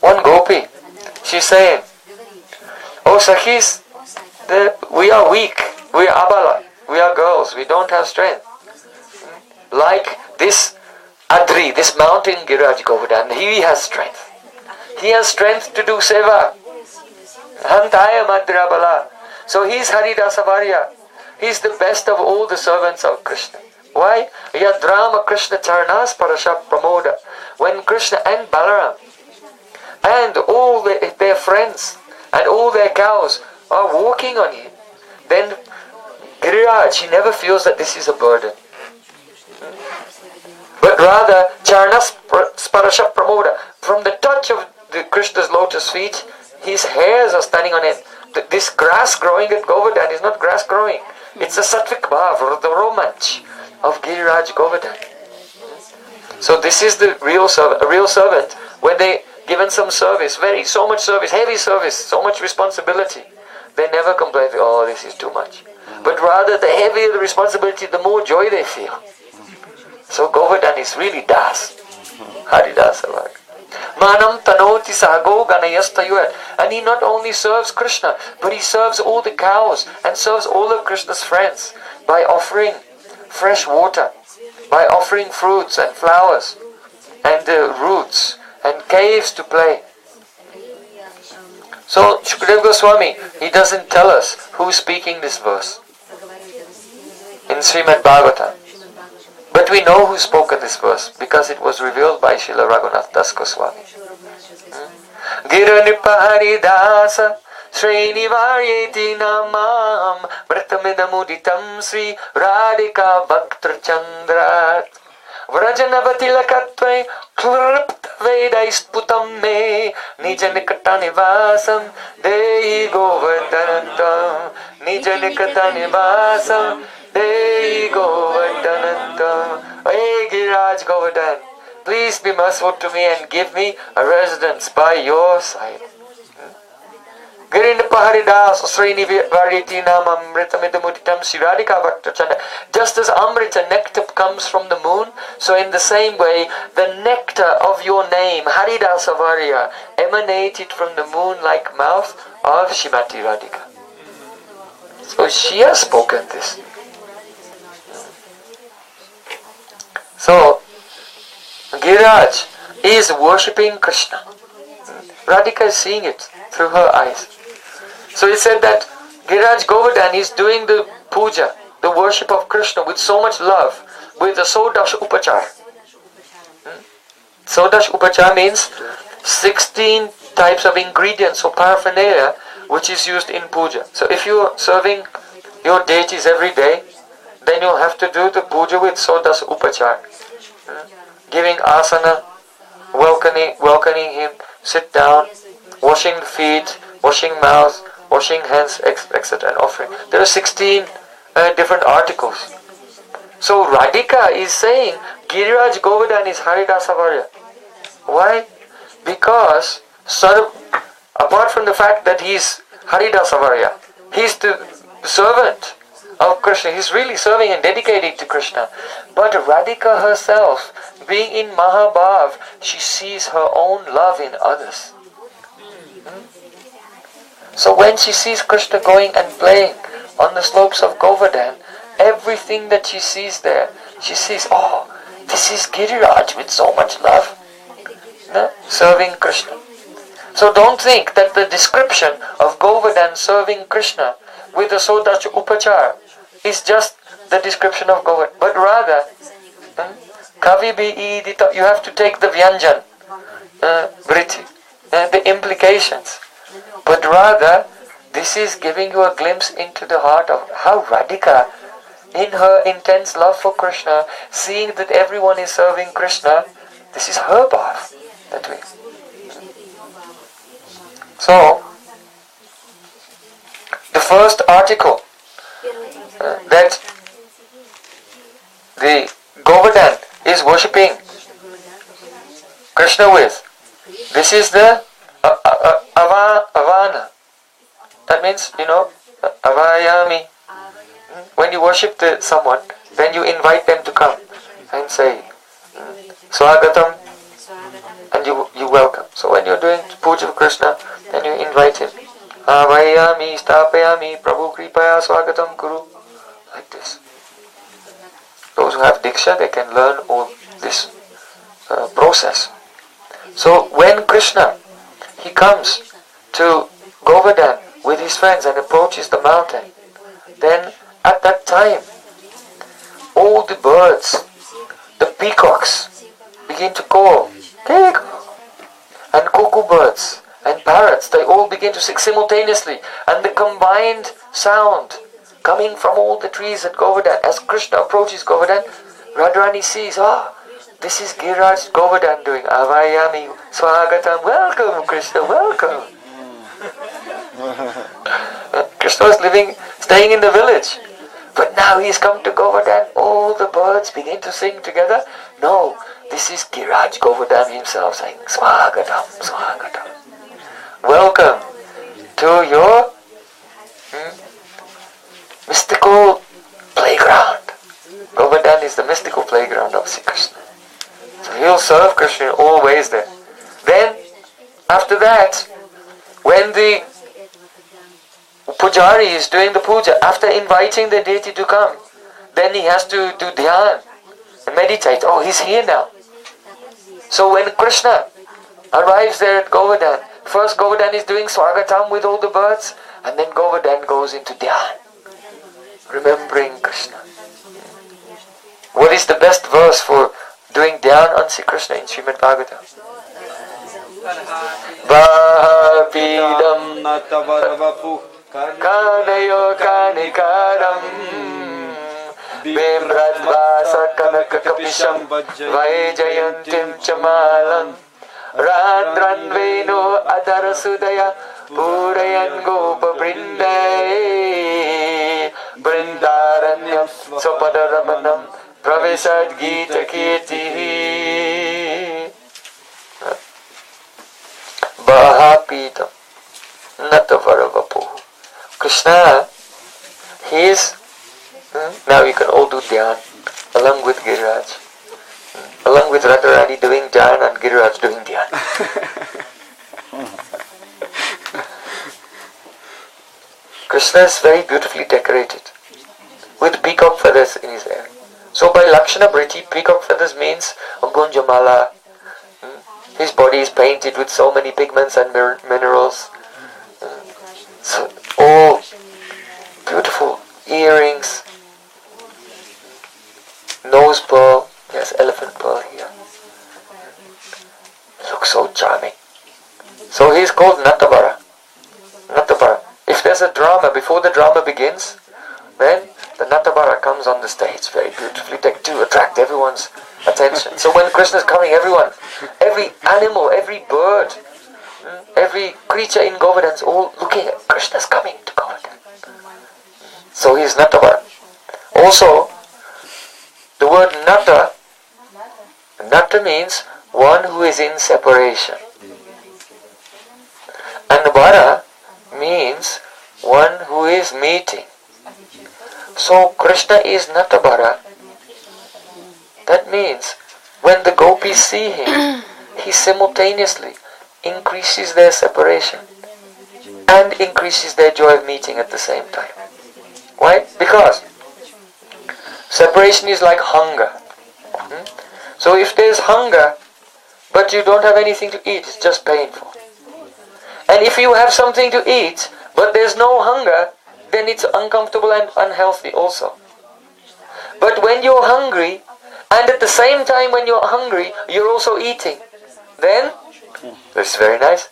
one gopi, she's saying, "Oh Sakhis, we are weak, we are abala, we are girls, we don't have strength. Like this Adri, this mountain Giraj Govardhan, he has strength. He has strength to do seva. Hantaya Madrabala. So he's Hari-Dasa-Varya. He's the best of all the servants of Krishna. Why? Yadrama Krishna Charanas Parasha Pramoda. When Krishna and Balaram and all their friends and all their cows are walking on him, then Giriraj, he never feels that this is a burden. But rather, Charanas Parasha Pramoda, from the touch of the Krishna's lotus feet, his hairs are standing on it. This grass growing at Govardhan is not grass growing. It's a sattvic bhav, or the romanch of Giriraj Govardhan. So this is the real servant. A real servant, when they given some service, so much service, heavy service, so much responsibility, they never complain, oh, this is too much. But rather, the heavier the responsibility, the more joy they feel. So Govardhan is really Das. Hari-Dasa-Varya. Manam tanoti sago ganayastayuat. And he not only serves Krishna, but he serves all the cows and serves all of Krishna's friends by offering fresh water, by offering fruits and flowers and roots and caves to play. So Shukadeva Goswami, he doesn't tell us who's speaking this verse in Srimad Bhagavatam. But we know who spoke this verse because it was revealed by Srila Raghunath Das Goswami. Giranipa Hari-Dasa Srinivaryeti namam Mritamidhamuditam Sri Radhika Bhaktra Chandrat Vrajanavatilakatve Klripta Vedaisputam Me Nijanikata Dehi Govardhanantam Nijanikata Nivasam Dehi Govardhanantam. Hey Giriraj Govardhan, please be merciful to me and give me a residence by your side. Girinapa Hari-Dasa Srinivaryeti namam Mritamidhamuditam Sri Radhika Bhaktra Chandra. Just as Amrita nectar comes from the moon, so in the same way, the nectar of your name, Hari-Dasa-Varya, emanated from the moon-like mouth of Shrimati Radhika. So she has spoken this. So, Giriraj is worshipping Krishna. Radhika is seeing it through her eyes. So it said that Giriraj Govardhan is doing the puja, the worship of Krishna with so much love, with the Sodash Upachar. Sodash Upachar means 16 types of ingredients or paraphernalia which is used in puja. So if you are serving your deities every day, then you'll have to do the puja with Sodash Upachar. Giving asana, welcoming him, sit down, washing the feet, washing mouth, washing hands, etc. and offering. There are 16 different articles. So Radhika is saying Giriraj Govardhan is Hari-Dasa-Varya. Why? Because apart from the fact that he's Hari-Dasa-Varya, he's the servant of Krishna. He's really serving and dedicated to Krishna. But Radhika herself, being in Mahabhav, she sees her own love in others. So when she sees Krishna going and playing on the slopes of Govardhan, everything that she sees there, she sees, oh, this is Giriraj with so much love, serving Krishna. So don't think that the description of Govardhan serving Krishna with the Sodacha Upachar is just the description of Govardhan, but rather, Kavi Bi Idita, you have to take the Vyanjan, Vritti, the implications. But rather, this is giving you a glimpse into the heart of how Radhika, in her intense love for Krishna, seeing that everyone is serving Krishna, this is her path that way. So, the first article that the Govardhan is worshipping Krishna with, this is the Avana. That means, Avayami. When you worship someone, then you invite them to come and say Swagatam, and you welcome. So when you're doing puja of Krishna, then you invite him. Avayami, Stapayami, Prabhu Kripaya, Swagatam Kuru. Like this. Those who have Diksha, they can learn all this process. So when Krishna, he comes to Govardhan with his friends and approaches the mountain, then at that time, all the birds, the peacocks, begin to call, and cuckoo birds and parrots, they all begin to sing simultaneously, and the combined sound coming from all the trees at Govardhan, as Krishna approaches Govardhan, Radharani sees, this is Giriraj Govardhan doing Avayami Swagatam, welcome Krishna, welcome. Krishna was staying in the village, but now he's come to Govardhan, all the birds begin to sing together. No, this is Giriraj Govardhan himself saying Swagatam, Swagatam. Welcome to your mystical playground. Govardhan is the mystical playground of Sri Krishna. So he'll serve Krishna in all ways there. Then, after that, when the Pujari is doing the puja, after inviting the deity to come, then he has to do dhyan and meditate. Oh, he's here now. So when Krishna arrives there at Govardhan, first Govardhan is doing Swagatam with all the birds, and then Govardhan goes into dhyan, remembering Krishna. What is the best verse for doing dhyan on Sri Krishna in Srimad Bhagavatam? Bhapidam Natavarvapu Kanayo Kanikaram Bimradvasa Kanakakapisham Vaijayantim Chamalam Randran Venu Adarasudaya Purayan Gopa Brinde Brindaranyam Sopadaramanam Pravesad Gita Kirti Bahapidam Natavaravapu. Krishna, he is, now you can all do dhyan along with Giriraj. Along with Radharani doing dhyan and Giriraj doing dhyan. Krishna is very beautifully decorated with peacock feathers in his hair. So by Lakshana Briti, peacock feathers means a Gunjamala. His body is painted with so many pigments and minerals. So all beautiful earrings, nose pearl, yes, elephant pearl here. Looks so charming. So he is called Natavara. Natavara. If there's a drama, before the drama begins, then the Natavara comes on the stage, very beautifully decked to attract everyone's attention. So when Krishna is coming, everyone, every animal, every bird, every creature in Govardhan is all looking at Krishna's coming to Govardhan. So he is Natavara. Also, the word Nata means one who is in separation. And Vara means one who is meeting. So Krishna is Natabara. That means when the gopis see him, he simultaneously increases their separation and increases their joy of meeting at the same time. Why? Because separation is like hunger. So if there's hunger, but you don't have anything to eat, it's just painful. And if you have something to eat, but there's no hunger, then it's uncomfortable and unhealthy also. But when you're hungry, and at the same time when you're hungry, you're also eating, then that's very nice.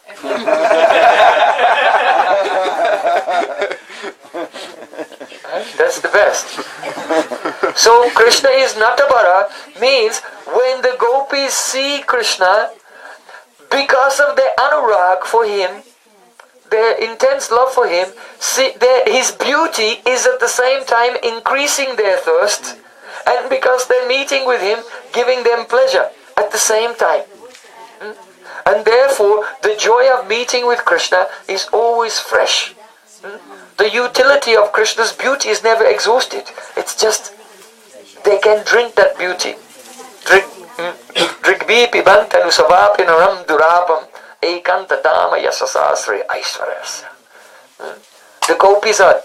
That's the best. So Krishna is Natabara means when the gopis see Krishna, because of their anurag for him, their intense love for him, his beauty is at the same time increasing their thirst, and because they're meeting with him, giving them pleasure at the same time. And therefore, the joy of meeting with Krishna is always fresh. The utility of Krishna's beauty is never exhausted. It's just, they can drink that beauty. Drigbi pibantanu savapinaram durapam ekanta dama yasasasri aishwarasya. The gopis are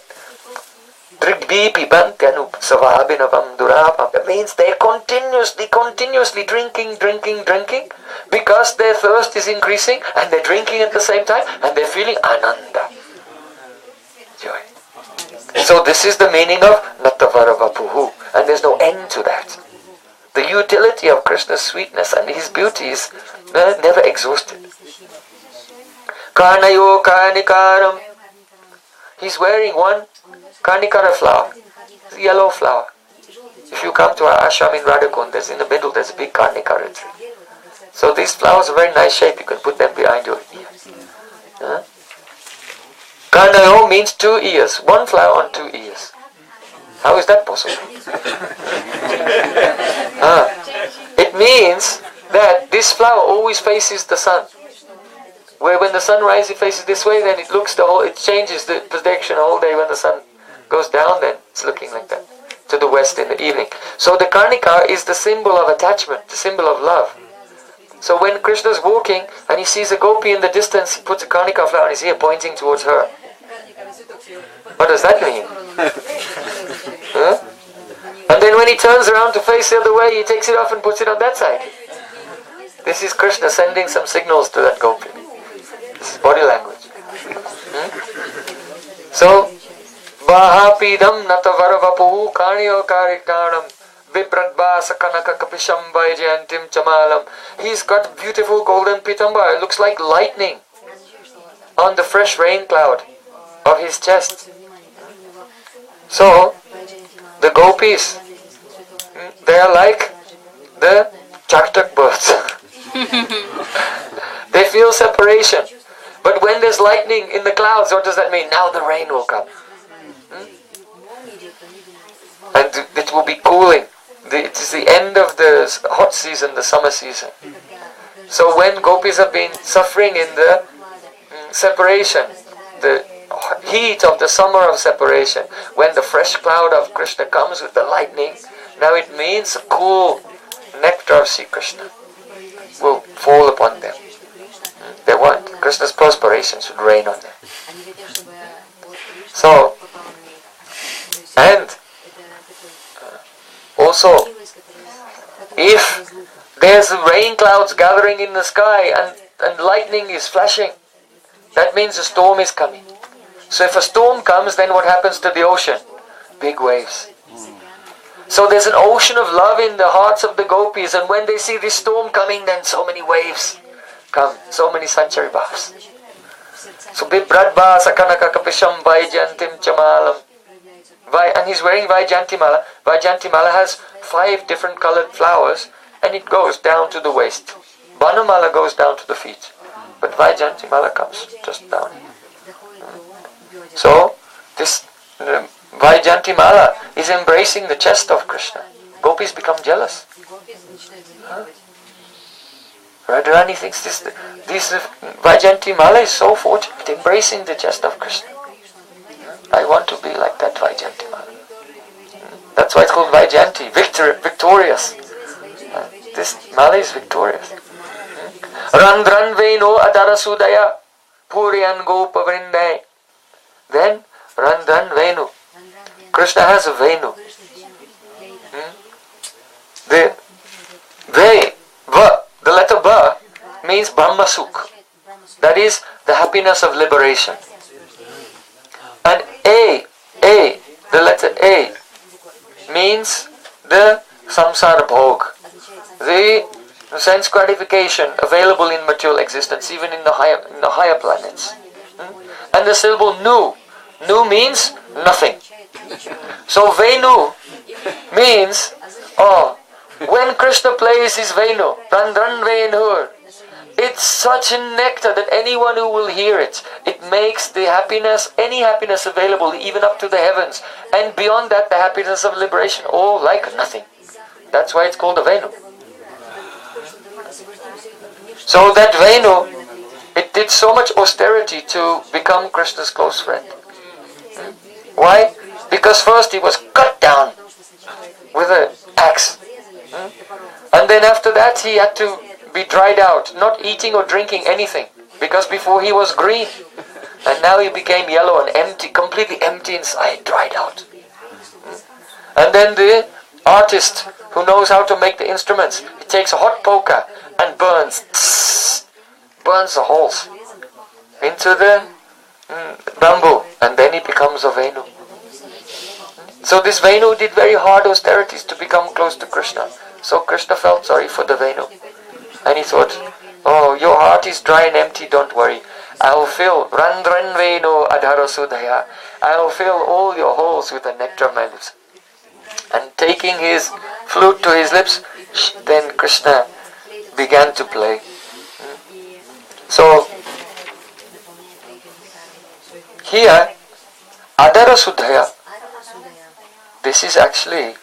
Drigbi pibantanu savapinaram durapam. That means they're continuously drinking, because their thirst is increasing and they're drinking at the same time and they're feeling ananda. Joy. So this is the meaning of Natavaravapuhu, and there's no end to that. The utility of Krishna's sweetness and his beauty is never exhausted. Karnayo karnikaram. He's wearing one karnikara flower, yellow flower. If you come to our ashram in Radhakund, there's in the middle there's a big karnikara tree. So these flowers are very nice shape. You can put them behind your ear. Karnayo means 2 ears. One flower on 2 ears. How is that possible? It means that this flower always faces the sun. Where when the sun rises it faces this way, then it changes the direction the whole day. When the sun goes down, then it's looking like that. To the west in the evening. So the karnika is the symbol of attachment, the symbol of love. So when Krishna is walking and he sees a gopi in the distance, he puts a karnika flower on his ear pointing towards her. What does that mean? And then when he turns around to face the other way, he takes it off and puts it on that side. This is Krishna sending some signals to that gopi. This is body language. So, Bahapidam Natavaravapuhu Karniyo Karikanam Vipradvasa Kanaka Kapisham Vaijayantim Chamalam. He's got beautiful golden pitamba. It looks like lightning on the fresh rain cloud of his chest. So, the gopis, they are like the chaktak birds. They feel separation. But when there's lightning in the clouds, what does that mean? Now the rain will come. And it will be cooling. It is the end of the hot season, the summer season. So when gopis have been suffering in the separation, the heat of the summer of separation, when the fresh cloud of Krishna comes with the lightning, now it means a cool nectar of Sri Krishna will fall upon them. They want Krishna's perspiration should rain on them. So, and also, if there's rain clouds gathering in the sky and lightning is flashing, that means a storm is coming. So if a storm comes, then what happens to the ocean? Big waves. So there's an ocean of love in the hearts of the gopis, and when they see this storm coming, then so many waves come, so many sanchari bhavs. So Bibradva Sakanaka Kapisham Vaijantim Chamalam. And he's wearing Vaijantimala. Vaijantimala has 5 different colored flowers, and it goes down to the waist. Banamala goes down to the feet, but Vaijantimala comes just down here. So, this Vaijantimala is embracing the chest of Krishna. Gopis become jealous. Radharani thinks this This Vaijayanti Mala is so fortunate, embracing the jest of Krishna. I want to be like that Vaijayanti Mala. That's why it's called Vaijayanti, victorious. This Mala is victorious. Randran Veno Adara Sudaya Puriyan Gopa Vrindai. Then Randran Venu. Krishna has a Venu. The letter Ba means Brahma Sukh. That is the happiness of liberation. And A, the letter A means the samsara bhog, the sense gratification available in material existence, even in the higher planets. And the syllable nu means nothing. So Venu means, when Krishna plays his Venu, Randran Venur, it's such a nectar that anyone who will hear it, it makes the happiness, any happiness available, even up to the heavens, and beyond that the happiness of liberation, all like nothing. That's why it's called a Venu. So that Venu, it did so much austerity to become Krishna's close friend. Why? Because first he was cut down with an axe. And then after that he had to be dried out, not eating or drinking anything, because before he was green, and now he became yellow and empty, completely empty inside, dried out. And then the artist who knows how to make the instruments, he takes a hot poker and burns the holes into the bamboo, and then he becomes a Venu. So this Venu did very hard austerities to become close to Krishna. So Krishna felt sorry for the Venu. And he thought, your heart is dry and empty, don't worry. I will fill Randran Venu Adhara Sudhaya. I will fill all your holes with the nectar of my lips. And taking his flute to his lips, then Krishna began to play. So here, Adhara Sudhaya, this is actually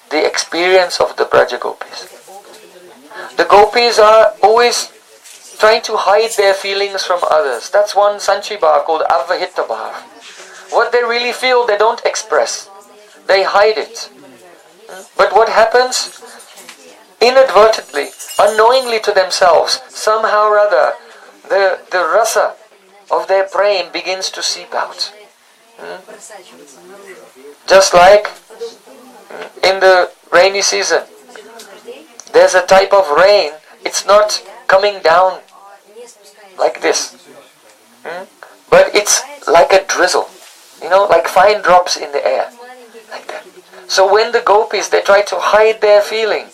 the experience of the Braja Gopis. The Gopis are always trying to hide their feelings from others. That's one Sanchibha called Avahita Bhav. What they really feel, they don't express. They hide it. But what happens? Inadvertently, unknowingly to themselves, somehow or other, the rasa of their prem begins to seep out. Just like in the rainy season, there's a type of rain, it's not coming down like this, but it's like a drizzle, like fine drops in the air, like that. So when the gopis, they try to hide their feeling,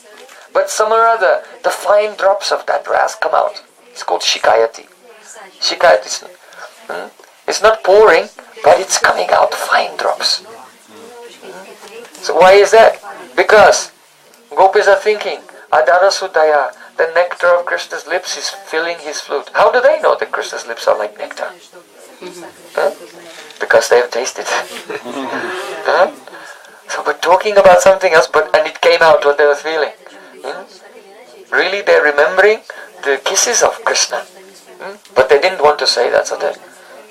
but some or other, the fine drops of that ras come out. It's called shikayati. Shikayati it's not pouring, but it's coming out fine drops. So why is that? Because gopis are thinking, Adhara Sudhaya, the nectar of Krishna's lips is filling his flute. How do they know that Krishna's lips are like nectar? Because they have tasted it. So we're talking about something else, and it came out what they were feeling. Really, they're remembering the kisses of Krishna. But they didn't want to say that, so they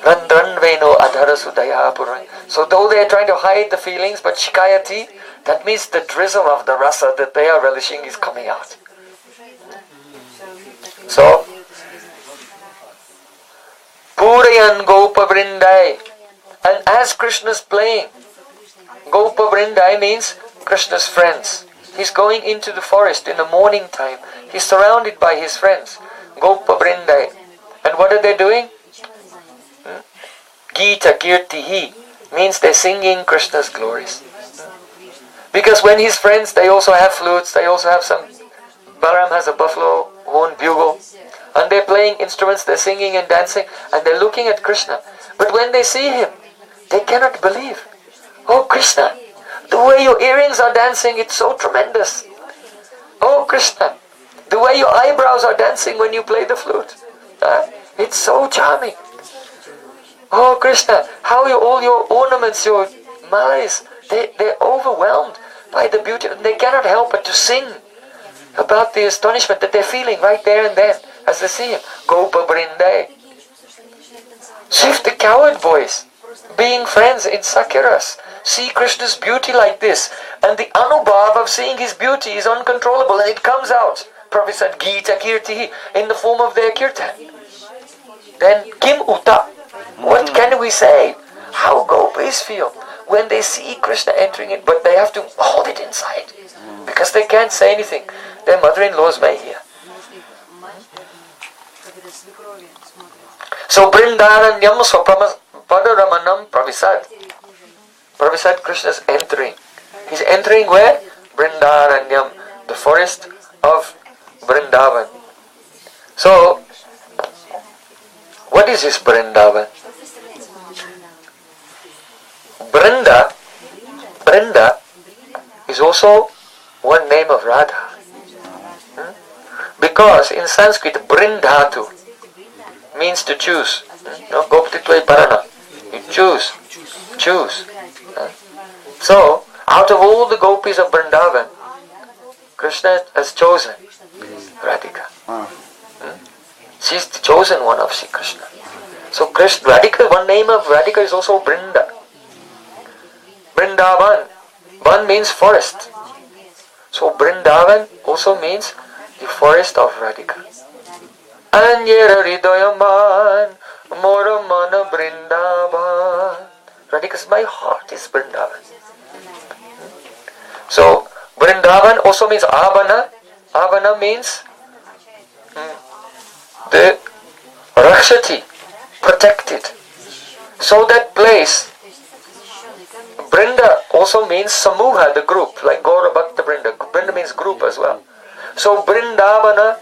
Randran Veno Adhara Sudhaya Puran. So though they are trying to hide the feelings, but shikayati, that means the drizzle of the rasa that they are relishing is coming out. So, Purayan Gopa Vrindai. And as Krishna's playing, Gopa Vrindai means Krishna's friends. He's going into the forest in the morning time. He's surrounded by his friends. Gopa Vrindai. And what are they doing? Gita Kirtihi means they're singing Krishna's glories. Because when his friends, they also have flutes, they also have some, Balaram has a buffalo horn bugle, and they're playing instruments, they're singing and dancing, and they're looking at Krishna. But when they see him, they cannot believe. Oh Krishna, the way your earrings are dancing, it's so tremendous. Oh Krishna, the way your eyebrows are dancing when you play the flute, it's so charming. Oh Krishna, how all your ornaments, your malas, they're overwhelmed by the beauty. They cannot help but to sing about the astonishment that they're feeling right there and then. as they see him. Gopa Brindai. See if the coward boys, being friends in Sakiras, see Krishna's beauty like this, and the anubhav of seeing his beauty is uncontrollable, and it comes out. Prabhu said, Gita Kirti, in the form of their kirtan. Then Kim Uta, what can we say? How gopis feel when they see Krishna entering it, but they have to hold it inside because they can't say anything. Their mother-in-laws may hear. So Brindaranyam Swapadaramanam Pravisad. Pravisad, Krishna is entering. He's entering where? Brindaranyam, the forest of Vrindavan. So, what is this Vrindavan? Brinda is also one name of Radha. Because in Sanskrit, Brindhatu means to choose. No, Goptitvai Parana. You choose. So, out of all the gopis of Vrindavan, Krishna has chosen Radhika. She's the chosen one of Sri Krishna. So Radhika, one name of Radhika is also Brinda. Brindavan. Van means forest. So Brindavan also means the forest of Radhika. Anyera Hridayaman Moramana Brindavan. Radhika's my heart is Brindavan. So Brindavan also means Avana. Avana means the Rakshati, protected. So that place, Brinda also means Samuha, the group, like Gaura Bhakta Brinda. Brinda means group as well. So Brinda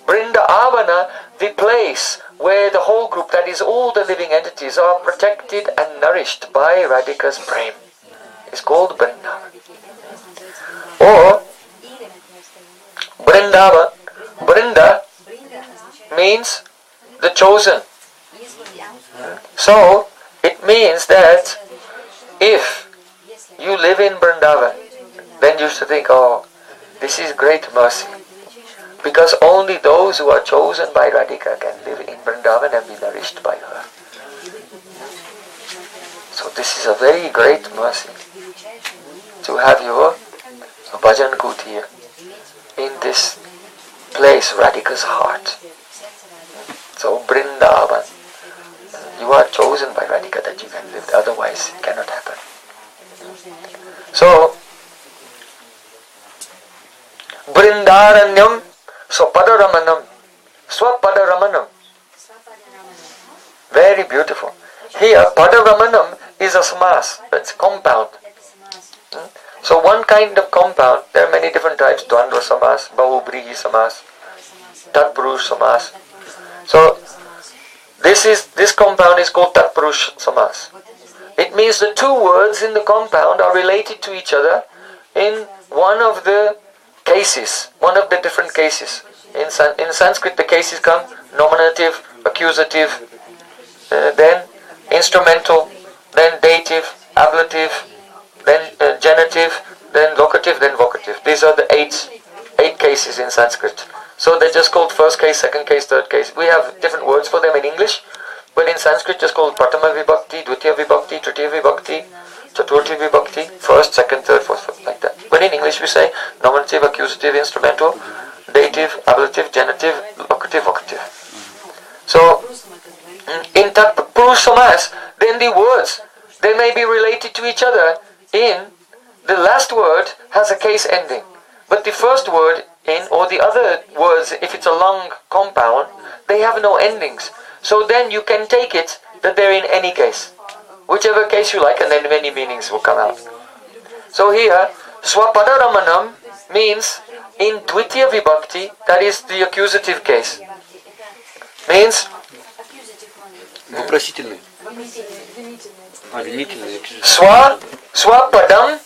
Avana, the place where the whole group, that is all the living entities, are protected and nourished by Radhika's Prem, is called Brindavan. Or Brinda means the chosen. So it means that if you live in Vrindavan, then you should think, oh, this is great mercy. Because only those who are chosen by Radhika can live in Vrindavan and be nourished by her. So this is a very great mercy to have your bhajan kutir in this place, Radhika's heart. So Vrindavan, you are chosen by Radhika that you can live, otherwise it cannot happen. So Brindaranyam Swapadaramanam. Very beautiful. Here Padaramanam is a samas, it's compound. So one kind of compound, there are many different types, Dvandva samas, Bahubrihi samas, Tatpurush samas. So this compound is called Tatpurush samas. It means the two words in the compound are related to each other in one of the cases, one of the different cases. In Sanskrit the cases come nominative, accusative, then instrumental, then dative, ablative, then genitive, then locative, then vocative. These are the eight cases in Sanskrit. So they're just called first case, second case, third case. We have different words for them in English, but in Sanskrit just called Pratama Vibhakti, Dvitiya Vibhakti, Tritiya Vibhakti, Chaturthi Vibhakti, first, second, third, fourth, like that. But in English we say nominative, accusative, instrumental, dative, ablative, genitive, locative, vocative. So in Tatpurush samas, then the words, they may be related to each other in the last word has a case ending, but the first word or the other words, if it's a long compound, they have no endings. So then you can take it that they're in any case, whichever case you like, and then many meanings will come out. So here Swapadaramanam means in Dvitiya Vibhakti, that is the accusative case, means Вопросительный. Длительный. Swapadam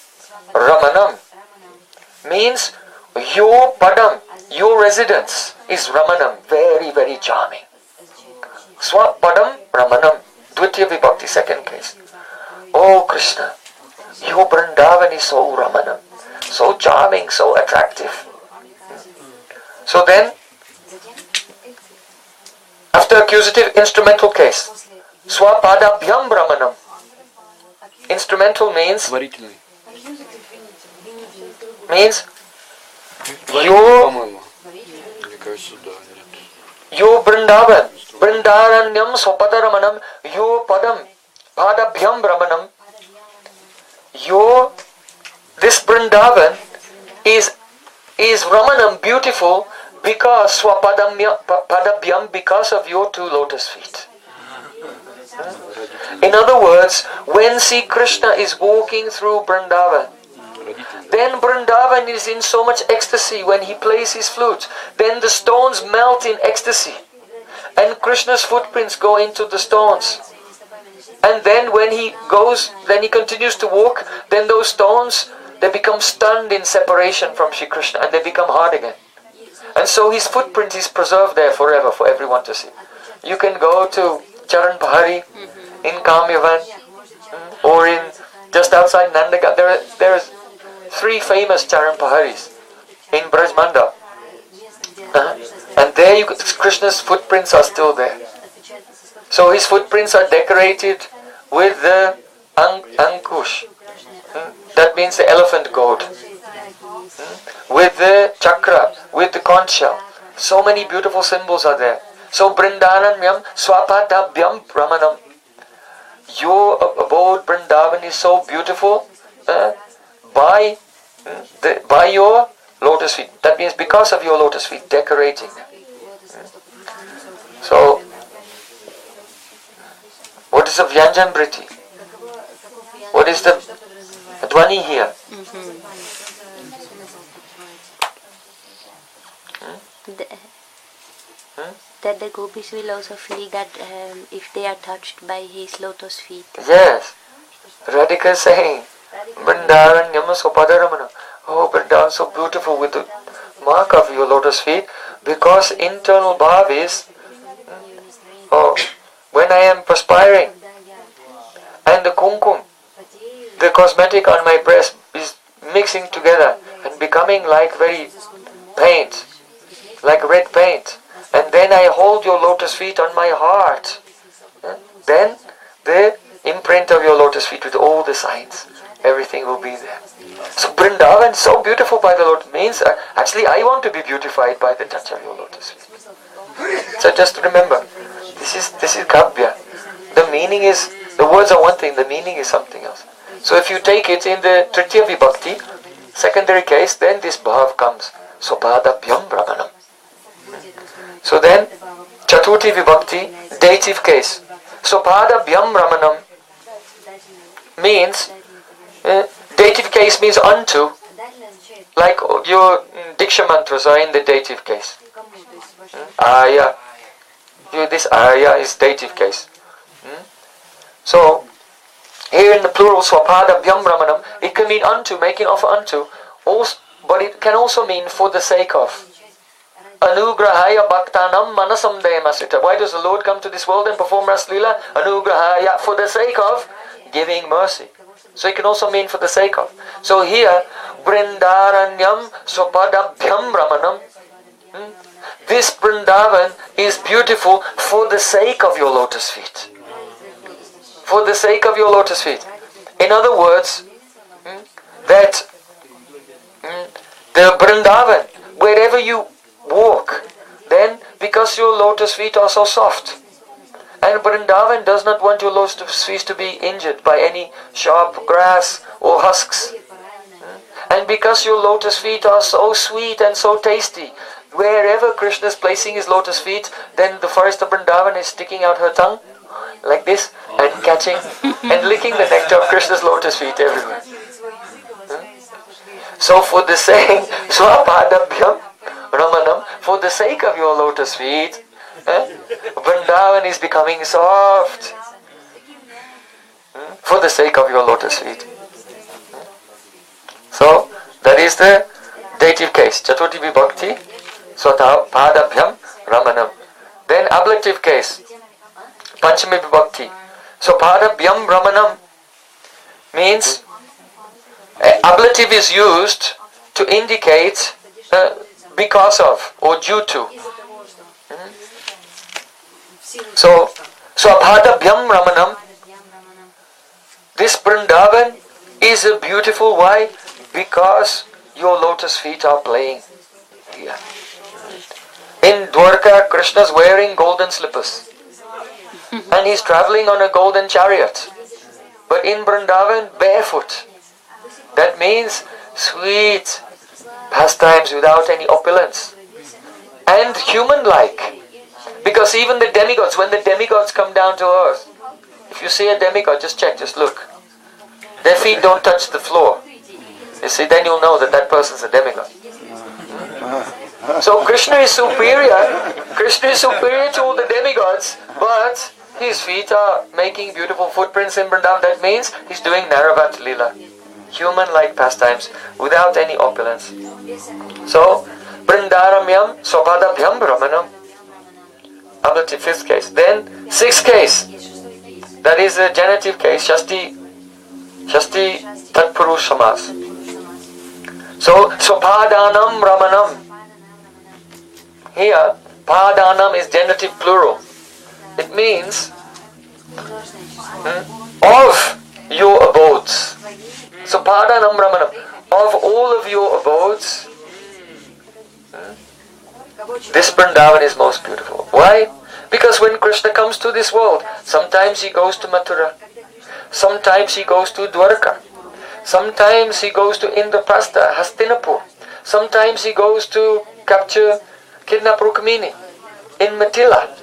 Ramanam means your padam, your residence is Ramanam, very, very charming. Swapadam Ramanam, Dvitiya Vibhakti, second case. Oh Krishna, your Vrindavan is so Ramanam, so charming, so attractive. So then, After accusative, instrumental case. Swapadabhyam Brahmanam. Instrumental means yo Vrindavan, Vrindaranyam Swapadaramanam, yo Padam, Padabhyam Brahmanam. This Vrindavan is Ramanam, beautiful, because Padabhyam, because of your two lotus feet. In other words, when Sri Krishna is walking through Vrindavan, then Vrindavan is in so much ecstasy when he plays his flute. Then the stones melt in ecstasy. And Krishna's footprints go into the stones. And then when he goes, then he continues to walk, then those stones, they become stunned in separation from Sri Krishna and they become hard again. And so his footprint is preserved there forever for everyone to see. You can go to Charan Pahari in Kamyavan or in just outside Nandagat. There are 3 famous Charan Paharis in Brajmanda. And there Krishna's footprints are still there. So his footprints are decorated with the ankush. That means the elephant goad. With the chakra, with the conch shell. So many beautiful symbols are there. So Vrindananyam Swapadabhyam Brahmanam. Your abode Vrindavan is so beautiful by your lotus feet. That means because of your lotus feet, decorating them. So, what is the Vyanjan Briti? What is the Dwani here? That the gopis will also feel that if they are touched by his lotus feet. Yes. Radhika is saying, Vrindavan Yama Sopadaramana. Oh, Vrindavan so beautiful with the mark of your lotus feet, because internal bhav is, when I am perspiring and the kumkum, the cosmetic on my breast is mixing together and becoming like very paint, like red paint. And then I hold your lotus feet on my heart. Then the imprint of your lotus feet with all the signs, everything will be there. So Vrindavan, so beautiful by the Lord, means actually I want to be beautified by the touch of your lotus feet. So just remember, this is Kavya. The meaning is, the words are one thing, the meaning is something else. So if you take it in the Tritiya Vibhakti, secondary case, then this bhav comes. Sopadabhyam Brahmanam. So then, Chaturthi Vibhakti, dative case. Sopadabhyam Brahmanam means, dative case means unto, like your Diksha mantras are in the dative case. Aya. This Aya is dative case. So, here in the plural, Swapadabhyam Brahmanam, it can mean unto, making offer unto, also, but it can also mean for the sake of. Anugrahaya Bhaktanam Manasam Demasita. Why does the Lord come to this world and perform Raslila? Anugrahaya, for the sake of giving mercy. So it can also mean for the sake of. So here, Vrindaranyam Swapadabhyam Brahmanam. This Vrindavan is beautiful for the sake of your lotus feet. For the sake of your lotus feet. In other words, that the Vrindavan, wherever you walk, then because your lotus feet are so soft, and Vrindavan does not want your lotus feet to be injured by any sharp grass or husks, and because your lotus feet are so sweet and so tasty, wherever Krishna is placing his lotus feet, then the forest of Vrindavan is sticking out her tongue like this and catching and licking the nectar of Krishna's lotus feet everywhere. So for the sake, Swapadabhyam Ramanam, for the sake of your lotus feet, Vrindavan is becoming soft. For the sake of your lotus feet. So, that is the dative case. Chaturthi Vibhakti, Swapadabhyam Ramanam. Then ablative case, Panchami Vibhakti. So, Padabhyam Ramanam means, ablative is used to indicate because of or due to. So Abhadabhyam Ramanam, this Vrindavan is a beautiful. Why? Because your lotus feet are playing here. In Dwarka, Krishna's wearing golden slippers. And he's traveling on a golden chariot. But in Vrindavan, barefoot. That means sweet pastimes without any opulence. And human-like. Because even the demigods, when the demigods come down to earth, if you see a demigod, just check, just look. Their feet don't touch the floor. You see, then you'll know that that person's a demigod. So Krishna is superior. Krishna is superior to all the demigods, but his feet are making beautiful footprints in Vrindavan. That means he's doing Naravat Lila, human-like pastimes, without any opulence. So, Vrindaramyam Swapadabhyam Brahmanam. Up to the fifth case. Then, sixth case. That is a genitive case, Shasti Tatpurush Samas. So, Swapadanam Ramanam. Here, Padanam is genitive plural. It means of your abodes. So Padanam Ramanam, of all of your abodes, this Vrindavan is most beautiful. Why? Because when Krishna comes to this world, sometimes he goes to Mathura, sometimes he goes to Dwarka, sometimes he goes to Indraprastha, Hastinapur, sometimes he goes to kidnap Rukmini in Mithila.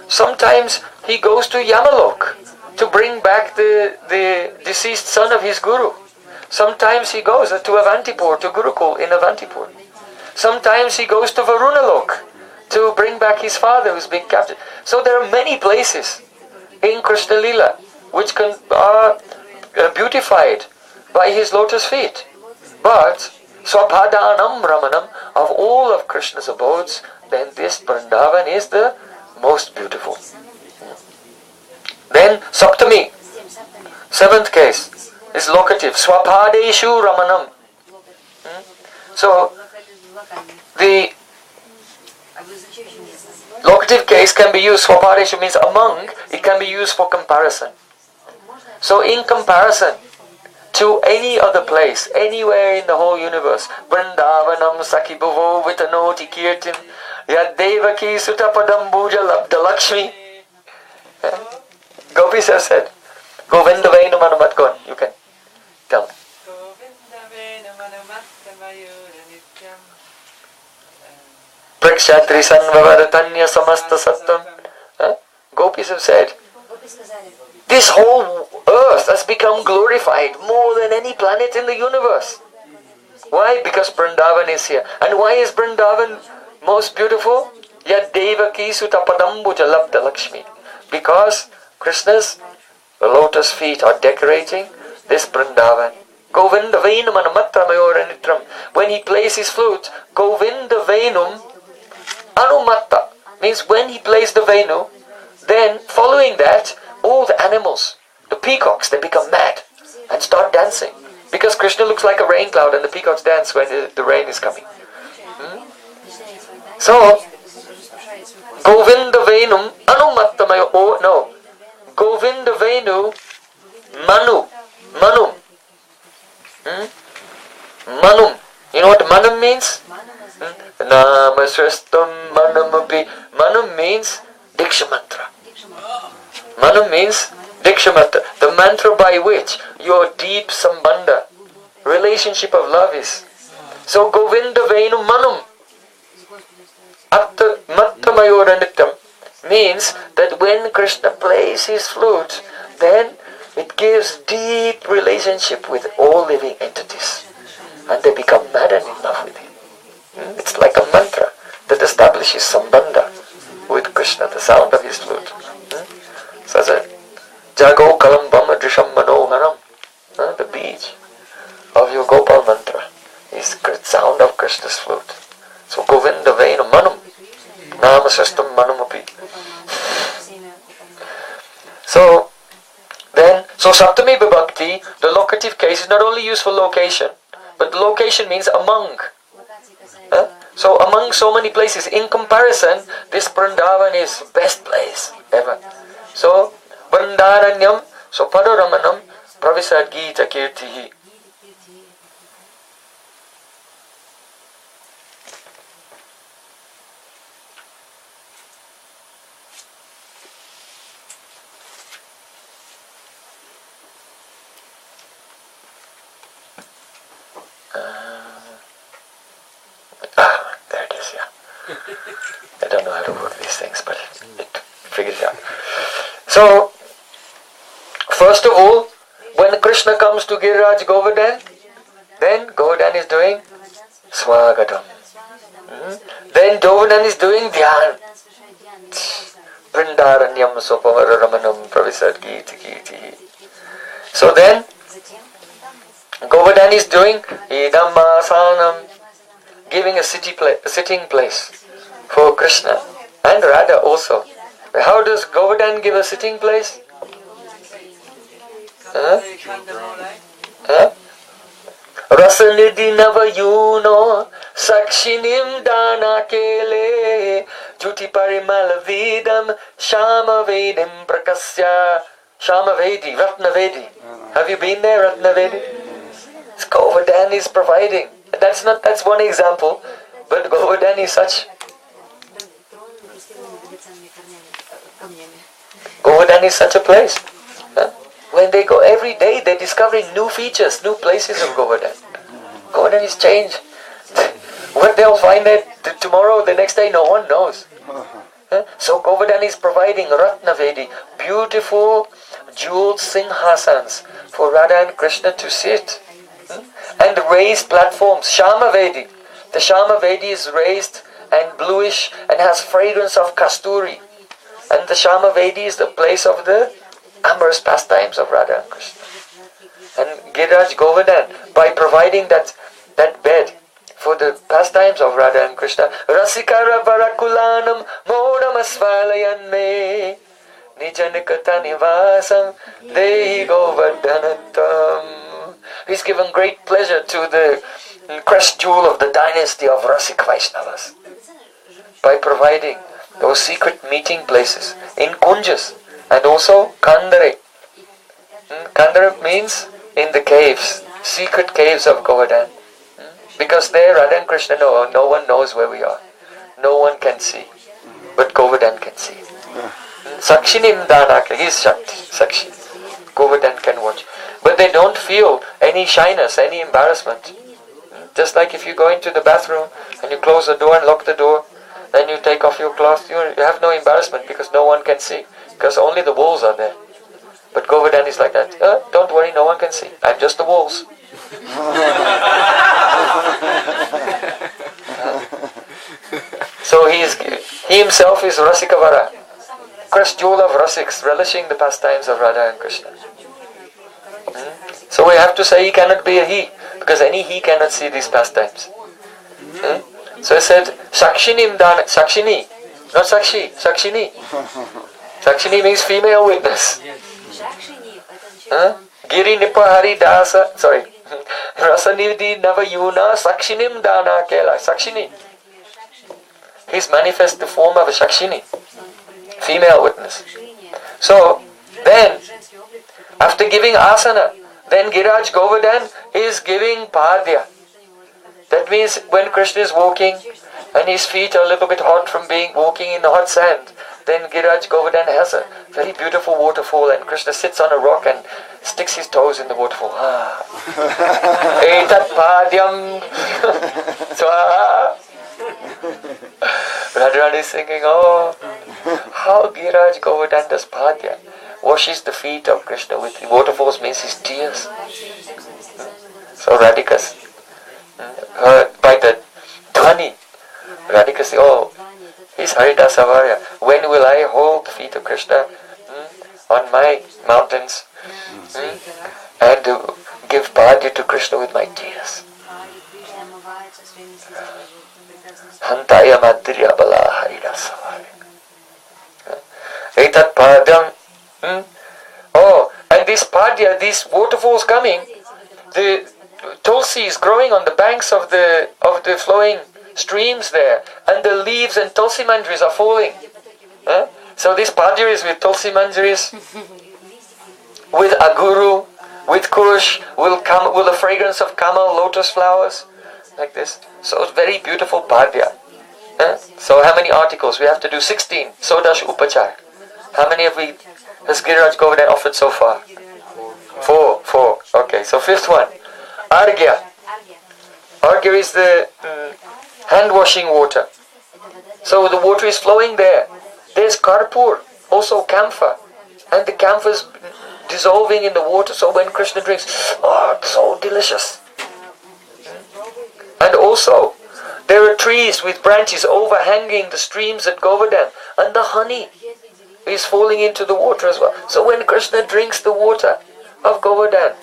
Sometimes he goes to Yamalok to bring back the deceased son of his guru. Sometimes he goes to Avantipur, to Gurukul in Avantipur. Sometimes he goes to Varunalok to bring back his father who's been captured. So there are many places in Krishna Lila which are beautified by his lotus feet. But Swapadhanam Ramanam, of all of Krishna's abodes, then this Vrindavan is the most beautiful. Then Saptami, seventh case, is locative. Swapadeshu Ramanam. So the locative case can be used, Swapadeshu means among, it can be used for comparison. So in comparison to any other place, anywhere in the whole universe, Vrindavanam Sakibhavo Vitanoti Kirtin Yadevaki Sutapadambuja Labda Lakshmi. Gopis have said, Govinda Venumanumat. Go on, you can tell me. Prakshatri Sanvavaratanya Samasta Sattam. Gopis have said, this whole earth has become glorified more than any planet in the universe. Why? Because Vrindavan is here. And why is Vrindavan most beautiful? Yad Devaki Sutapadambuja Labda Lakshmi. Because Krishna's lotus feet are decorating this Vrindavan. Govinda Venum Anumattamayor Nitram. When he plays his flute, Govinda Venum Anumatta means when he plays the Venu, then following that, all the animals, the peacocks, they become mad and start dancing. Because Krishna looks like a rain cloud and the peacocks dance when the rain is coming. So, Govinda Venum Anumattamayo. Oh no. Govinda Venu Manum. Manum. You know what Manum means? Namasrastam Manamapi. Manum means Diksha Mantra. Manum means Diksha Mantra. The mantra by which your deep sambandha, relationship of love is. So Govinda Venu Manum Atta Mattamayora Nityam means that when Krishna plays his flute, then it gives deep relationship with all living entities. And they become mad and in love with him. It's like a mantra that establishes sambandha with Krishna, the sound of his flute. So that Jago Kalambam Adrisham Manoharam, the beach of your Gopal mantra is the sound of Krishna's flute. So Govinda Venu Manum Nama Sastam Manumapi. So Saptami Vibhakti, the locative case, is not only used for location, but the location means among. So among so many places, in comparison, this Vrindavan is best place ever. So, Vrindaranyam, so Padoramanam, Pravisad Gita Kirtihi. There it is, yeah. I don't know how to work these things, but it figured it out. So, first of all, when Krishna comes to Giriraj Govardhan, then Govardhan is doing Swagatam. Then Govardhan is doing Dhyan. Vrindaranyam Sopavaramanam Pravisad Giti Giti. So then, Govardhan is doing Idamasanam, giving a sitting place for Krishna and Radha also. How does Govardhan give a sitting place? Rasanidhi Navayuno Sakshinim Dana Kele Juti Parimala Vedam Shamavedim Prakasya Shamavedi, Ratnavedi. Have you been there, Ratnavedi? Govardhan is providing. That's one example, but Govardhan is such. Govardhan is such a place. When they go every day, they're discovering new features, new places of Govardhan. Govardhan is changed. What they'll find there tomorrow, the next day, no one knows. So Govardhan is providing Ratnavedi, beautiful jeweled singhasans for Radha and Krishna to sit. And raised platforms, Shamavedi. The Shamavedi is raised and bluish and has fragrance of kasturi. And the Shamavedi is the place of the amorous pastimes of Radha and Krishna. And Giriraj Govardhan, by providing that bed for the pastimes of Radha and Krishna, Rasikara Varakulanam Modam Asvalayan me Nijanikata Nivasam Dehi Govardhanatam. He's given great pleasure to the crest jewel of the dynasty of Rasik Vaishnavas by providing those secret meeting places in Kunjas and also Kandare. Kandare means in the caves, secret caves of Govardhan. Because there Radha and Krishna no one knows where we are. No one can see. But Govardhan can see. Sakshinim Danaka, he's Shakti, Sakshi. Govardhan can watch. But they don't feel any shyness, any embarrassment. Just like if you go into the bathroom and you close the door and lock the door, then you take off your clothes, you have no embarrassment because no one can see. Because only the walls are there. But Govardhan is like that. Don't worry, no one can see. I'm just the walls. So he himself is Rasikavara, crest jewel of Rasiks, relishing the pastimes of Radha and Krishna. So we have to say he cannot be a he, because any he cannot see these pastimes. So I said, Sakshinim Dana, Sakshini, not Sakshi, Sakshini. Sakshini means female witness. Giri Nipa Hari-Dasa, sorry, Rasanidhi Navayuna Sakshinim Dana Kela, Sakshini. He's manifest the form of a Sakshini, female witness. So, then, after giving asana, then Giriraj Govardhan is giving padya. That means when Krishna is walking and his feet are a little bit hot from walking in the hot sand, then Giriraj Govardhan has a very beautiful waterfall and Krishna sits on a rock and sticks his toes in the waterfall. Etat padyam swaha. Radharani is singing, how Giriraj Govardhan does padya. Washes the feet of Krishna with the waterfalls means his tears. So Radhikas, by the dhvani, Radhika says, he's Hari-Dasa-Varya. When will I hold the feet of Krishna on my mountains and give padya to Krishna with my tears? Hantaya madhurya bala Hari-Dasa-Varya. Etat padyam. And this padya, these waterfalls coming, the tulsi is growing on the banks of the flowing streams there, and the leaves and tulsi manjaris are falling. So these panjaris with tulsi manjaris, with aguru, with kush, will come with the fragrance of kamal, lotus flowers, like this. So it's very beautiful padya. So how many articles? We have to do 16. Sodash upachar. How many have has Giriraj Govardhan offered so far? 4. Okay, so fifth one. Argya. Argya is the hand washing water. So the water is flowing there. There's karpur, also camphor. And the camphor is dissolving in the water, so when Krishna drinks, it's so delicious. And also, there are trees with branches overhanging the streams at Govardhan, and the honey is falling into the water as well. So when Krishna drinks the water of Govardhan,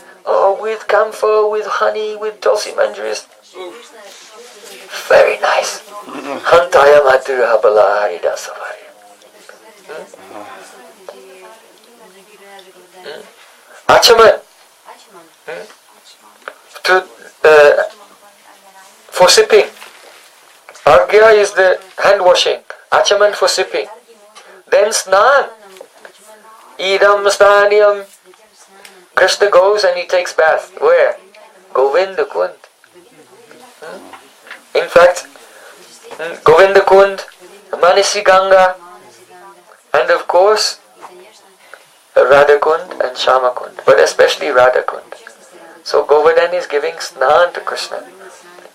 with camphor, with honey, with tulsi manjaris, very nice. Hantaya Madhura Habala Hari-Dasa-Varya. Achaman. For sipping. Argya is the hand washing. Achaman for sipping. Then snan. Idam snaniyam. Krishna goes and he takes bath. Where? Govinda Kund. In fact, Govinda Kund, Manasi Ganga, and of course, Radha Kund and Shama Kund, but especially Radha Kund. So Govardhan is giving snan to Krishna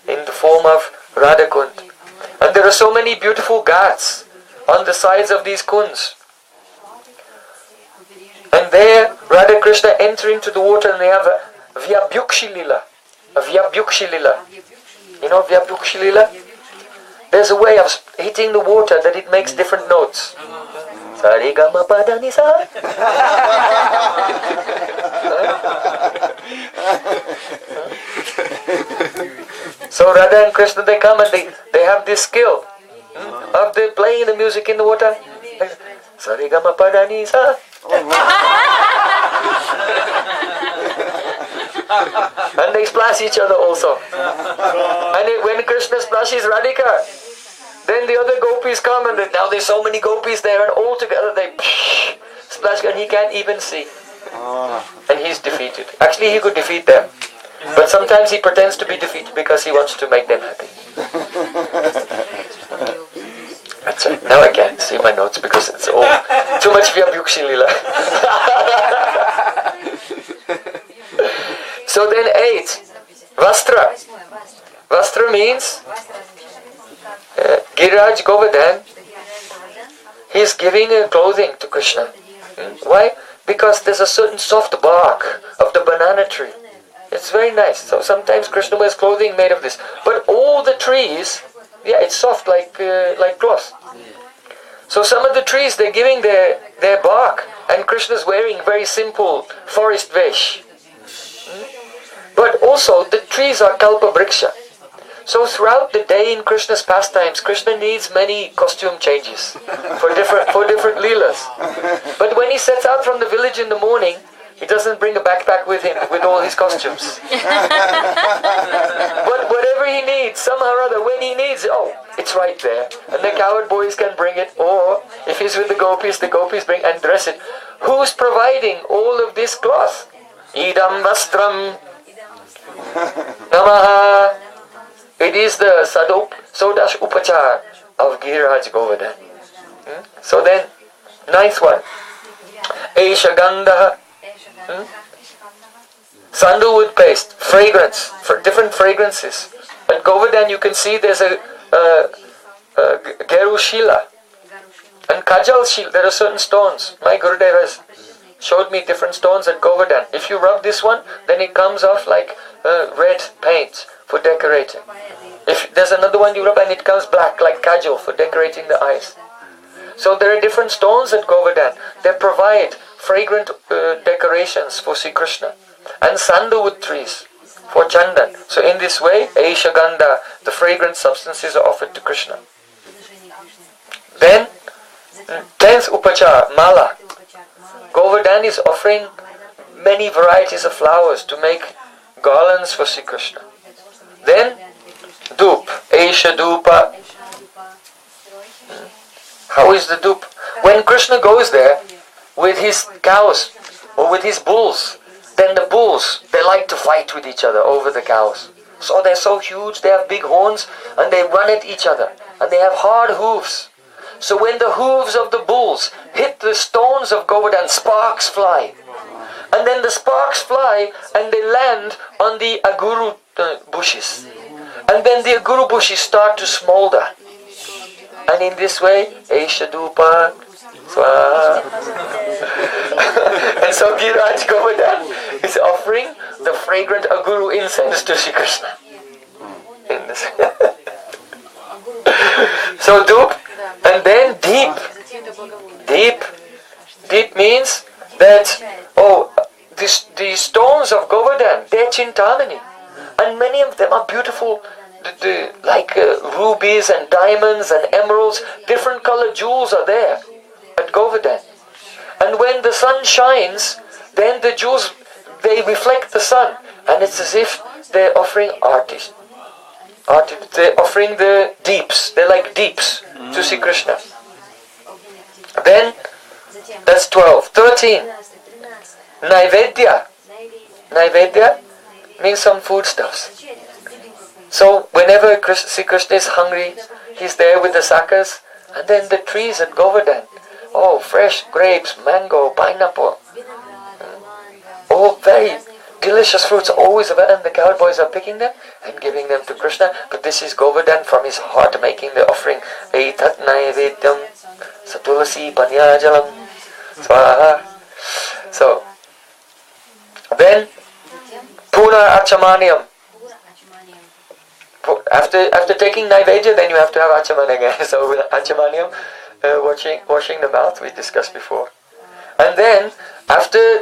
in the form of Radha Kund. And there are so many beautiful ghats on the sides of these kunds. And there, Radha Krishna enter into the water and they have a Vyabhyukshi Lila. A Vyabhyukshi Lila. You know Vyabhyukshi Lila? There's a way of hitting the water that it makes different notes. Sarigama padani sa. So Radha and Krishna, they come and they have this skill of the playing the music in the water. Sarigama padani sa. And they splash each other also. And when Krishna splashes Radhika, then the other gopis come and now there's so many gopis there and all together they splash and he can't even see. And he's defeated. Actually he could defeat them. But sometimes he pretends to be defeated because he wants to make them happy. That's right. Now I can't see my notes because it's all too much Vyabhyukshi Lila. So then 8. Vastra. Vastra means Giriraj Govardhan, he is giving a clothing to Krishna. Why? Because there's a certain soft bark of the banana tree. It's very nice. So sometimes Krishna wears clothing made of this. But all the trees, it's soft like cloth. So some of the trees, they're giving their bark, and Krishna's wearing very simple forest vesh. But also the trees are kalpa vriksha. So throughout the day in Krishna's pastimes, Krishna needs many costume changes for different leelas. But when he sets out from the village in the morning, he doesn't bring a backpack with him with all his costumes. But whatever he needs, somehow or other, when he needs, it's right there. And the cowherd boys can bring it. Or if he's with the gopis bring and dress it. Who's providing all of this cloth? Idam vastram namaha. It is the Sodash Upachar of Giriraj Govardhan. So then, 9th one. Esha Gandha. Sandalwood paste, fragrance, for different fragrances. At Govardhan you can see there's a Geru Shila and Kajal Shila. There are certain stones. My Gurudev has showed me different stones at Govardhan. If you rub this one, then it comes off like red paint for decorating. If there's another one you rub and it comes black like kajal for decorating the eyes. So there are different stones at Govardhan. They provide fragrant decorations for Sri Krishna. And sandalwood trees for Chandan. So in this way, Aisha Gandha, the fragrant substances are offered to Krishna. Then, 10th Upachar, Mala. Govardhan is offering many varieties of flowers to make garlands for Sri Krishna. Then, Dup. Esha Dupa. How is the dup? When Krishna goes there with his cows or with his bulls, then the bulls, they like to fight with each other over the cows. So they're so huge, they have big horns, and they run at each other, and they have hard hooves. So when the hooves of the bulls hit the stones of Govardhan, sparks fly. And then the sparks fly and they land on the aguru bushes. And then the aguru bushes start to smolder. And in this way, Esha Dupa Swaha. And so Giraj Govardhan is offering the fragrant aguru incense to Sri Krishna. In this. So Dup, and then deep. Deep means that, the stones of Govardhan, they're Chintamani. And many of them are beautiful, like rubies and diamonds and emeralds. Different colored jewels are there at Govardhan. And when the sun shines, then the jewels, they reflect the sun. And it's as if they're offering artis. They're offering the deeps. They're like deeps to Sri Krishna. Then, that's 12. 13. Naivedya. Naivedya means some foodstuffs. So whenever Sri Krishna is hungry, he's there with the sakas, and then the trees at Govardhan. Oh, fresh grapes, mango, pineapple. Oh, very delicious fruits always available, and the cowboys are picking them and giving them to Krishna. But this is Govardhan from his heart making the offering. Etat naivedyam satulasi panyajalam swaha. So, then Puna Achamaniam. After taking Naivedya, then you have to have Achaman again. So Achamaniam, washing the mouth, we discussed before. And then after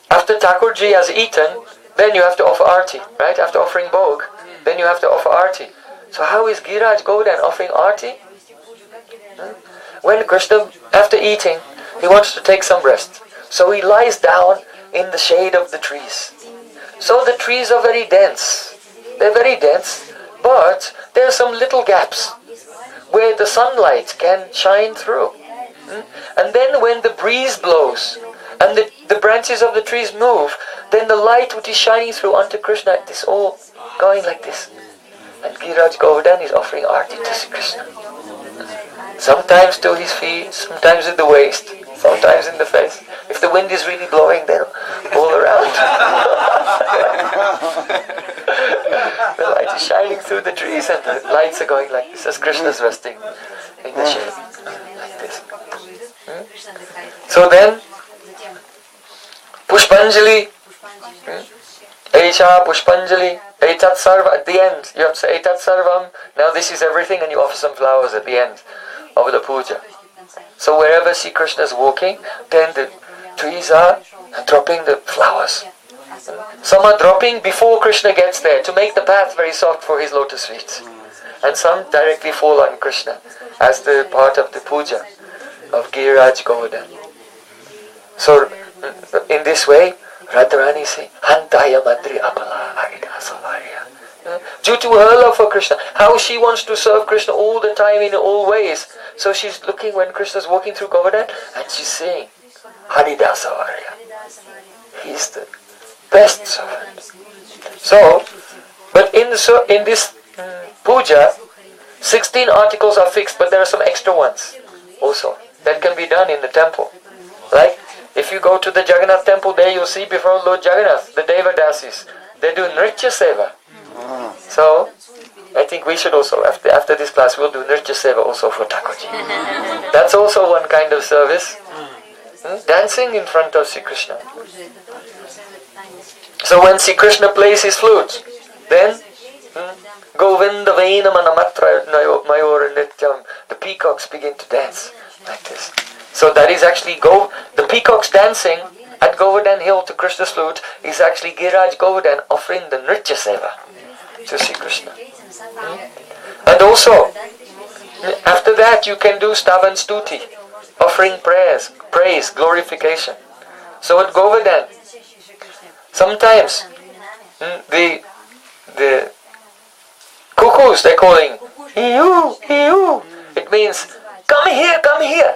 Thakurji has eaten, then you have to offer arti, right? After offering bhog, then you have to offer arti. So how is Giraj Govardhan offering arti? When Krishna, after eating, he wants to take some rest. So he lies down in the shade of the trees. So the trees are very dense. They're very dense, but there are some little gaps where the sunlight can shine through. And then when the breeze blows and the branches of the trees move, then the light which is shining through onto Krishna is all going like this. And Giraj Govardhan is offering arti to Sri Krishna. Sometimes to his feet, sometimes at the waist, sometimes in the face. If the wind is really blowing, then all around. The light is shining through the trees and the lights are going like this as Krishna's resting in the shade. Like this. So then, Pushpanjali. Esha Pushpanjali. Etat Sarva at the end. You have to say Etat Sarvam. Now this is everything, and you offer some flowers at the end of the puja. So wherever Sri Krishna is walking, then the trees are dropping the flowers. Some are dropping before Krishna gets there to make the path very soft for his lotus feet. And some directly fall on Krishna as the part of the puja of Giraj Govardhan. So in this way, Radharani say, Hantaya Madri Apala Hari-Dasa-Varya. Due to her love for Krishna, how she wants to serve Krishna all the time in all ways. So she's looking when Krishna is walking through Govardhan and she's saying, Hari-Dasa-Varya. He's the best servant. So, but in this puja, 16 articles are fixed, but there are some extra ones also that can be done in the temple. Like, if you go to the Jagannath temple, there you'll see before Lord Jagannath, the Devadasis, they do Nritya Seva. So, I think we should also, after this class, we'll do Nritya Seva also for Thakurji. That's also one kind of service. Dancing in front of Sri Krishna. So when Sri Krishna plays his flute, then Govinda Vaina Manamatra Mayora Nityam, the peacocks begin to dance like this. So that is actually the peacocks dancing at Govardhan Hill to Krishna's flute is actually Giraj Govardhan offering the Nritya Seva to Sri Krishna. And also, after that you can do Stavan Stuti, offering prayers, praise, glorification. So at Govardhan, sometimes the Cuckoos, they're calling. Ew, ew. It means, come here, come here.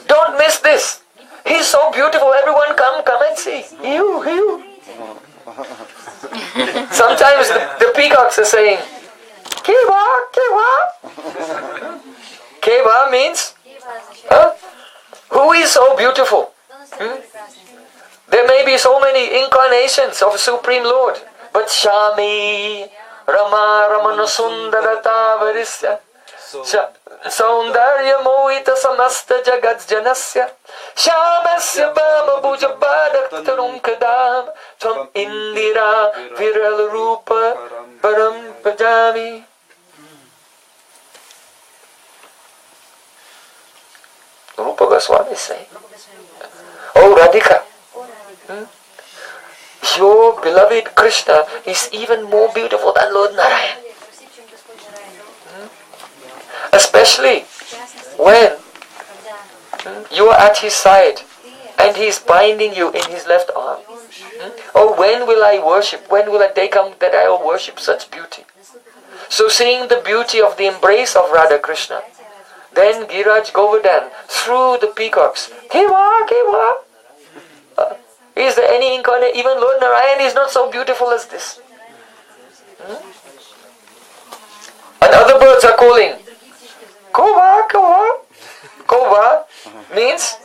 Don't miss this. He's so beautiful. Everyone come and see. Ew, ew. Sometimes the peacocks are saying, Kiwa, Kiwa. Kiwa means, who is so beautiful? There may be so many incarnations of Supreme Lord, but Shami, Rama, Ramana Sundarata Varisya, Saundarya Mohita Samasta Jagats Janasya, Shamasya Bama Bhuja Bhadaktarum Kadam, Tvam Indira Viral Rupa Param Pajami. Rupa Goswami is saying, Oh Radhika, your beloved Krishna is even more beautiful than Lord Narayan. Especially when you are at his side and he is binding you in his left arm. Oh, when will I worship? When will a day come that I will worship such beauty? So seeing the beauty of the embrace of Radha Krishna, then Giraj Govardhan through the peacocks. Kiwa, Kiwa. Is there any incarnate? Even Lord Narayan is not so beautiful as this. And other birds are calling. Kova, Kova. Kova means,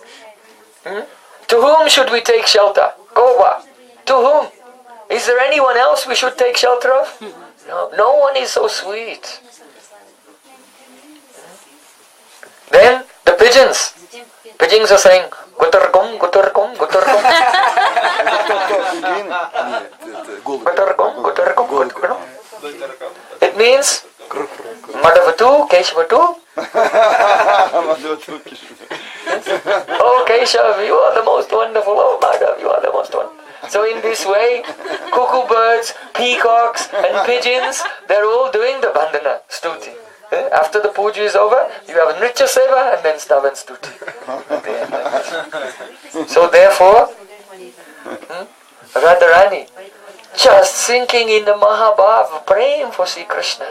to whom should we take shelter? Kova. To whom? Is there anyone else we should take shelter of? No, no one is so sweet. Then the pigeons. Pigeons are saying, Gutargum, Gutargum, Gutargum. Gutargum, Gutargum, Gutargum. It means, Madhavatu, Keshvatu. Oh Keshav, you are the most wonderful. Oh Madhav, you are the most wonderful. So in this way, cuckoo birds, peacocks and pigeons, they're all doing the bandhana, stuti. After the puja is over, you have Nritya Seva and then Stavan Stuti. So therefore, Radharani, just sinking in the Mahabhav, praying for Sri Krishna.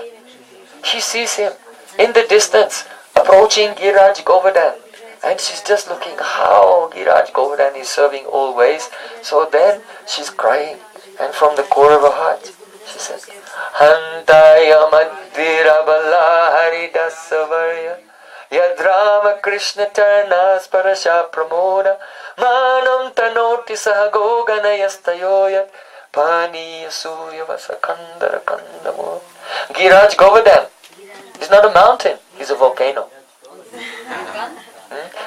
She sees him in the distance, approaching Giraj Govardhan. And she's just looking how Giraj Govardhan is serving always. So then she's crying. And from the core of her heart, she says, Hantaya Madhira Bala Hari-Dasa-Varya Yadrama Krishna Tarnas Parasha Pramoda Manam Tanoti Sahagogana Yastayoyat Pani Yasuya Vasakandara Kandamo. Giraj Govardhan is not a mountain, he's a volcano.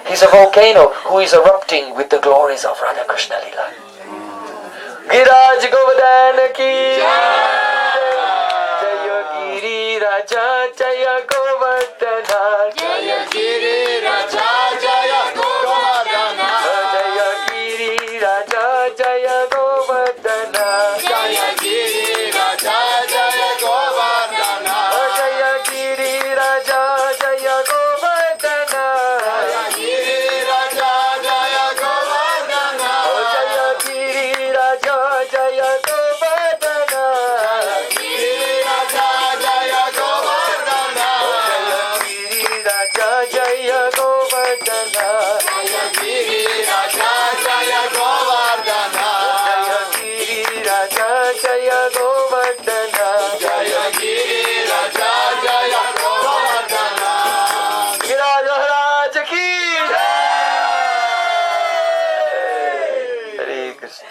He's a volcano who is erupting with the glories of Radha Krishna Lila. Giraj Govardhan ki Jaya Giri Raja Jaya Govardhana Jaya Giri Raja Jaya Govardhana Jaya Giri Raja Jaya Govardhana Jaya Giri Raja Jaya Govardhana Jaya Giri Raja Jaya Govardhana Jaya Giri Raja Jaya Govardhana Jaya Giri Raja Jaya Govardhana Jaya Giri Raja Jaya Govardhana Jaya Giri Raja Jaya Govardhana Jaya Giri Raja Jaya Govardhana Jaya Giri Raja Jaya Govardhana Jaya Giri Raja Jaya Govardhana. Giraj Maharaj ki Jai. Hare Krishna.